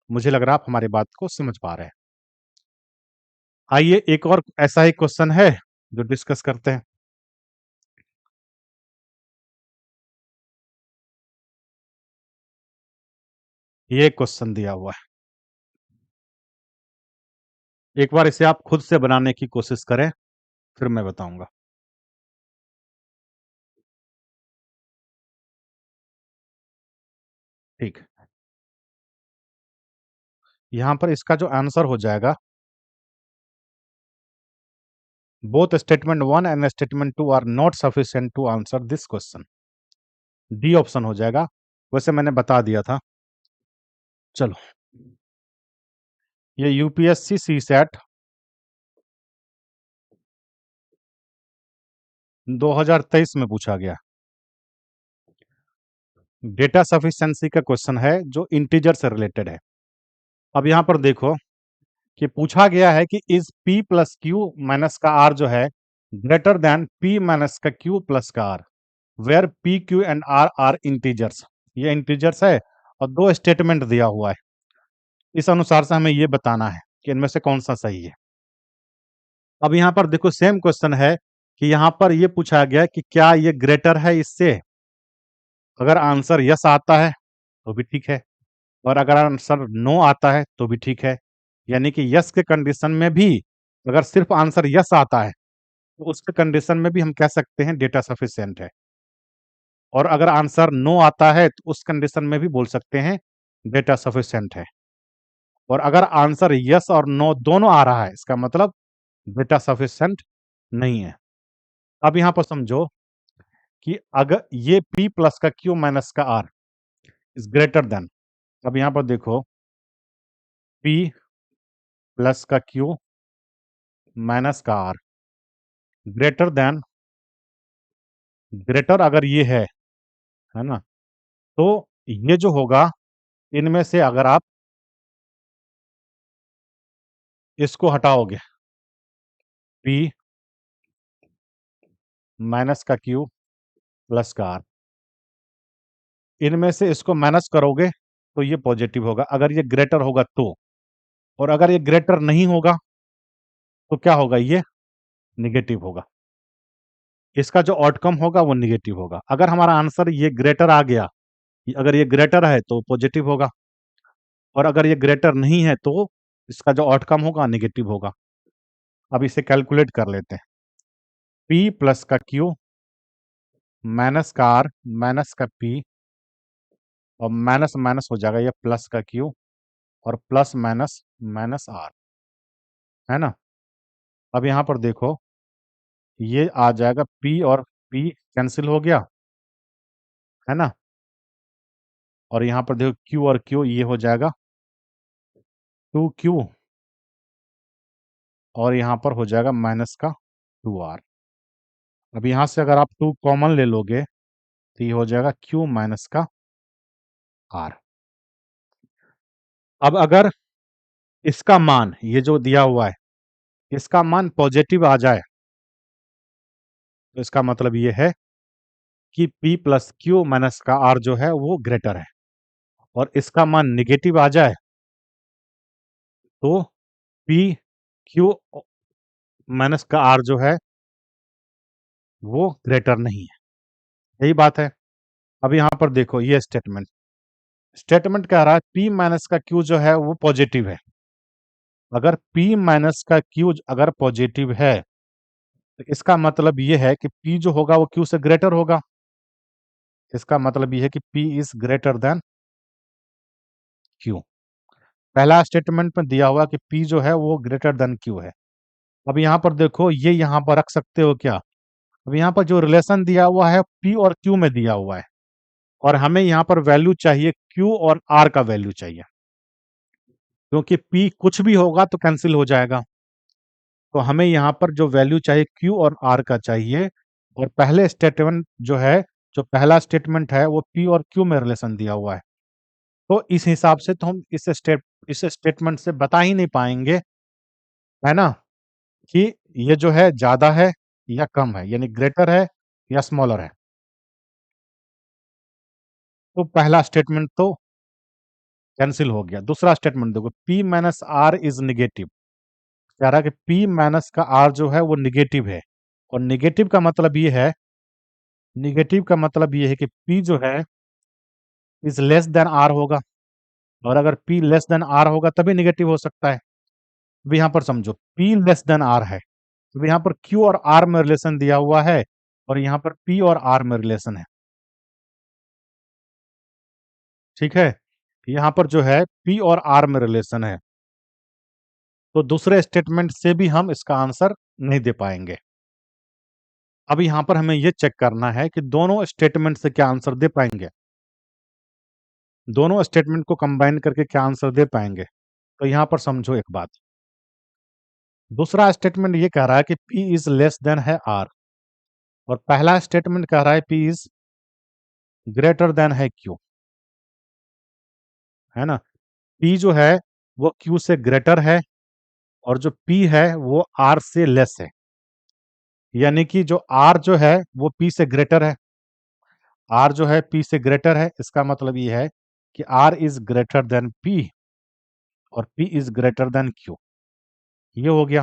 मुझे लग रहा है आप हमारी बात को समझ पा रहे हैं। आइए एक और ऐसा ही क्वेश्चन है जो डिस्कस करते हैं। ये क्वेश्चन दिया हुआ है, एक बार इसे आप खुद से बनाने की कोशिश करें फिर मैं बताऊंगा। ठीक, यहां पर इसका जो आंसर हो जाएगा, both statement 1 and statement 2 are not sufficient to answer this question. D option हो जाएगा, वैसे मैंने बता दिया था। चलो, ये यूपीएससी सी सेट 2023 में पूछा गया डेटा सफिशिएंसी का क्वेश्चन है जो इंटीजर से रिलेटेड है। अब यहां पर देखो कि पूछा गया है कि is p plus Q minus का r जो है ग्रेटर देन p माइनस का q प्लस का r, where p q and r are integers. ये इंटीजर्स है और दो स्टेटमेंट दिया हुआ है, इस अनुसार से हमें ये बताना है कि इनमें से कौन सा सही है। अब यहाँ पर देखो सेम क्वेश्चन है कि यहाँ पर ये पूछा गया है कि क्या ये ग्रेटर है इससे। अगर आंसर यस आता है तो भी ठीक है, और अगर आंसर नो आता है तो भी ठीक है। यानी कि यस के कंडीशन में भी अगर सिर्फ आंसर यस आता है तो उसके कंडीशन में भी हम कह सकते हैं डेटा सफिशिएंट है, और अगर आंसर नो आता है तो उस कंडीशन में भी बोल सकते हैं डेटा सफिशिएंट है। और अगर आंसर यस और नो दोनों आ रहा है इसका मतलब डेटा सफिशिएंट नहीं है। अब यहां पर समझो कि अगर ये p प्लस का q माइनस का r इज ग्रेटर देन, अब यहां पर देखो p प्लस का q माइनस का आर ग्रेटर देन, ग्रेटर अगर ये है ना, तो ये जो होगा इनमें से अगर आप इसको हटाओगे, पी माइनस का क्यू प्लस का आर, इनमें से इसको माइनस करोगे तो ये पॉजिटिव होगा अगर ये ग्रेटर होगा तो, और अगर ये ग्रेटर नहीं होगा तो क्या होगा, ये निगेटिव होगा। इसका जो आउटकम होगा वो निगेटिव होगा। अगर हमारा आंसर ये ग्रेटर आ गया, अगर ये ग्रेटर है तो पॉजिटिव होगा, और अगर ये ग्रेटर नहीं है तो इसका जो आउटकम होगा निगेटिव होगा। अब इसे कैलकुलेट कर लेते हैं। पी प्लस का क्यू माइनस का आर माइनस का पी, और माइनस माइनस हो जाएगा ये प्लस का क्यू, और प्लस माइनस माइनस आर, है ना। अब यहाँ पर देखो ये आ जाएगा पी और पी कैंसिल हो गया, है ना। और यहाँ पर देखो क्यू और क्यू ये हो जाएगा 2Q, और यहाँ पर हो जाएगा माइनस का 2R। अब यहाँ से अगर आप 2 कॉमन ले लोगे तो ये हो जाएगा Q माइनस का R। अब अगर इसका मान ये जो दिया हुआ है इसका मान पॉजिटिव आ जाए तो इसका मतलब ये है कि P प्लस क्यू माइनस का R जो है वो ग्रेटर है, और इसका मान निगेटिव आ जाए तो P Q माइनस का R जो है वो ग्रेटर नहीं है। यही बात है। अब यहाँ पर देखो ये स्टेटमेंट, स्टेटमेंट कह रहा है P माइनस का Q जो है वो पॉजिटिव है। अगर P माइनस का Q अगर पॉजिटिव है तो इसका मतलब ये है कि P जो होगा वो Q से ग्रेटर होगा। इसका मतलब ये है कि P is greater than Q। पहला स्टेटमेंट में दिया हुआ कि P जो है वो ग्रेटर देन Q है। अब यहाँ पर देखो ये यहाँ पर रख सकते हो क्या, अब यहाँ पर जो रिलेशन दिया हुआ है P और Q में दिया हुआ है, और हमें यहाँ पर वैल्यू चाहिए Q और R का वैल्यू चाहिए, क्योंकि P कुछ भी होगा तो कैंसिल हो जाएगा। तो हमें यहाँ पर जो वैल्यू चाहिए Q और R का चाहिए, और पहले स्टेटमेंट जो है, जो पहला स्टेटमेंट है वो P और Q में रिलेशन दिया हुआ है। तो इस हिसाब से तो हम इस स्टेटमेंट से बता ही नहीं पाएंगे, है ना, कि ये जो है ज्यादा है या कम है, यानी ग्रेटर है या स्मॉलर है। तो पहला स्टेटमेंट तो कैंसिल हो गया। दूसरा स्टेटमेंट देखो, P minus R is negative, कह रहा है कि P माइनस का R जो है वो निगेटिव है, और निगेटिव का मतलब ये है, निगेटिव का मतलब ये है कि P जो है इज लेस देन R होगा, और अगर P लेस देन R होगा तभी निगेटिव हो सकता है। अब यहाँ पर समझो P लेस देन R है, तो यहाँ पर Q और R में रिलेशन दिया हुआ है, और यहाँ पर P और R में रिलेशन है, ठीक है। यहाँ पर जो है P और R में रिलेशन है, तो दूसरे स्टेटमेंट से भी हम इसका आंसर नहीं दे पाएंगे। अब यहाँ पर हमें ये चेक करना है कि दोनों स्टेटमेंट से क्या आंसर दे पाएंगे, दोनों स्टेटमेंट को कंबाइन करके क्या आंसर दे पाएंगे। तो यहाँ पर समझो एक बात, दूसरा स्टेटमेंट ये कह रहा है कि P इज लेस देन है R, और पहला स्टेटमेंट कह रहा है P इज ग्रेटर देन है Q, है ना। P जो है वो Q से ग्रेटर है, और जो P है वो R से लेस है, यानी कि जो R जो है वो P से ग्रेटर है, R जो है P से ग्रेटर है, इसका मतलब ये है कि R is greater than P और P is greater than Q। ये हो गया,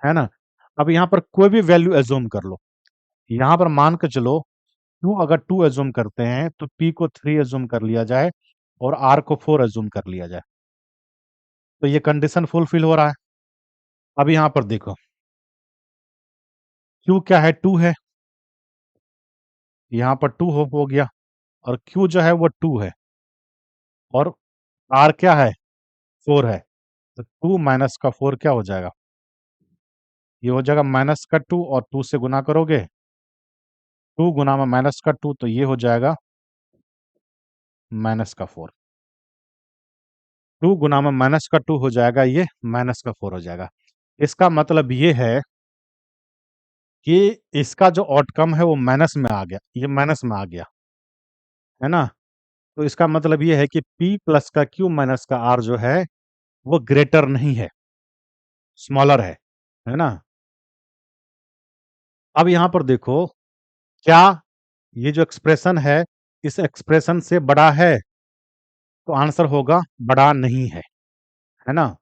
है ना। अब यहाँ पर कोई भी वैल्यू एज्यूम कर लो, यहाँ पर मान के चलो अगर 2 एज्यूम करते हैं तो P को 3 एज्यूम कर लिया जाए और R को 4 एज्यूम कर लिया जाए, तो ये कंडीशन फुलफिल हो रहा है। अब यहाँ पर देखो Q क्या है, 2 है, यहाँ पर 2 हो गया, और Q जो है वो 2 है, और R क्या है, 4 है, तो 2 माइनस का 4 क्या हो जाएगा, ये हो जाएगा माइनस का 2, और 2 से गुना करोगे, 2 गुना में माइनस का 2, तो ये हो जाएगा माइनस का 4। 2 गुना में माइनस का 2 हो जाएगा, ये माइनस का 4 हो जाएगा। इसका मतलब ये है कि इसका जो आउटकम है वो माइनस में आ गया, ये माइनस में आ गया, है ना? तो इसका मतलब ये है कि P प्लस का Q माइनस का R जो है वो ग्रेटर नहीं है, स्मॉलर है ना? अब यहाँ पर देखो, क्या ये जो एक्सप्रेशन है इस एक्सप्रेशन से बड़ा है? तो आंसर होगा बड़ा नहीं है ना?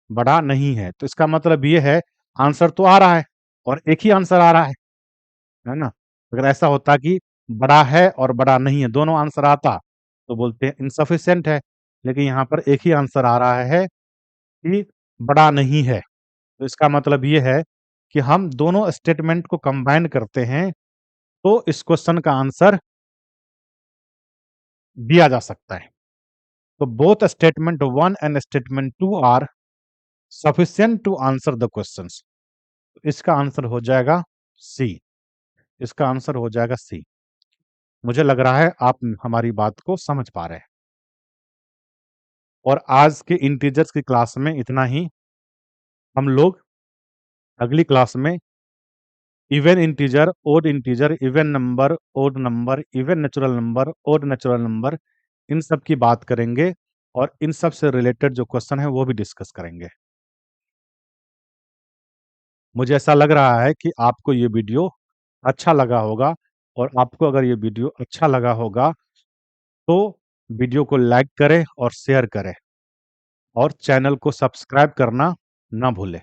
बड़ा नहीं है। तो इसका मतलब ये है आंसर तो आ रहा है और एक ही आंसर आ रहा है ना? अगर ऐसा होता कि बड़ा है और बड़ा नहीं है, दोनों आंसर आता तो बोलते हैं इनसफिशिएंट है। लेकिन यहाँ पर एक ही आंसर आ रहा है कि बड़ा नहीं है। तो इसका मतलब ये है कि हम दोनों स्टेटमेंट को कंबाइन करते हैं तो इस क्वेश्चन का आंसर दिया जा सकता है। तो both statement 1 and statement 2 are sufficient to answer the questions. इसका आंसर हो जाएगा सी। इसका आंसर हो जाएगा सी। मुझे लग रहा है आप हमारी बात को समझ पा रहे हैं। और आज के इंटीजर्स की क्लास में इतना ही। हम लोग अगली क्लास में even integer, odd integer, even number, odd number, even natural number, odd natural number, इन सब की बात करेंगे और इन सब से रिलेटेड जो क्वेश्चन है वो भी डिस्कस करेंगे। मुझे ऐसा लग रहा है कि आपको ये वीडियो अच्छा लगा होगा और आपको अगर ये वीडियो अच्छा लगा होगा तो वीडियो को लाइक करें और शेयर करें और चैनल को सब्सक्राइब करना ना भूलें।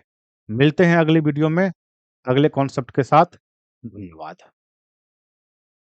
मिलते हैं अगली वीडियो में अगले कॉन्सेप्ट के साथ। धन्यवाद।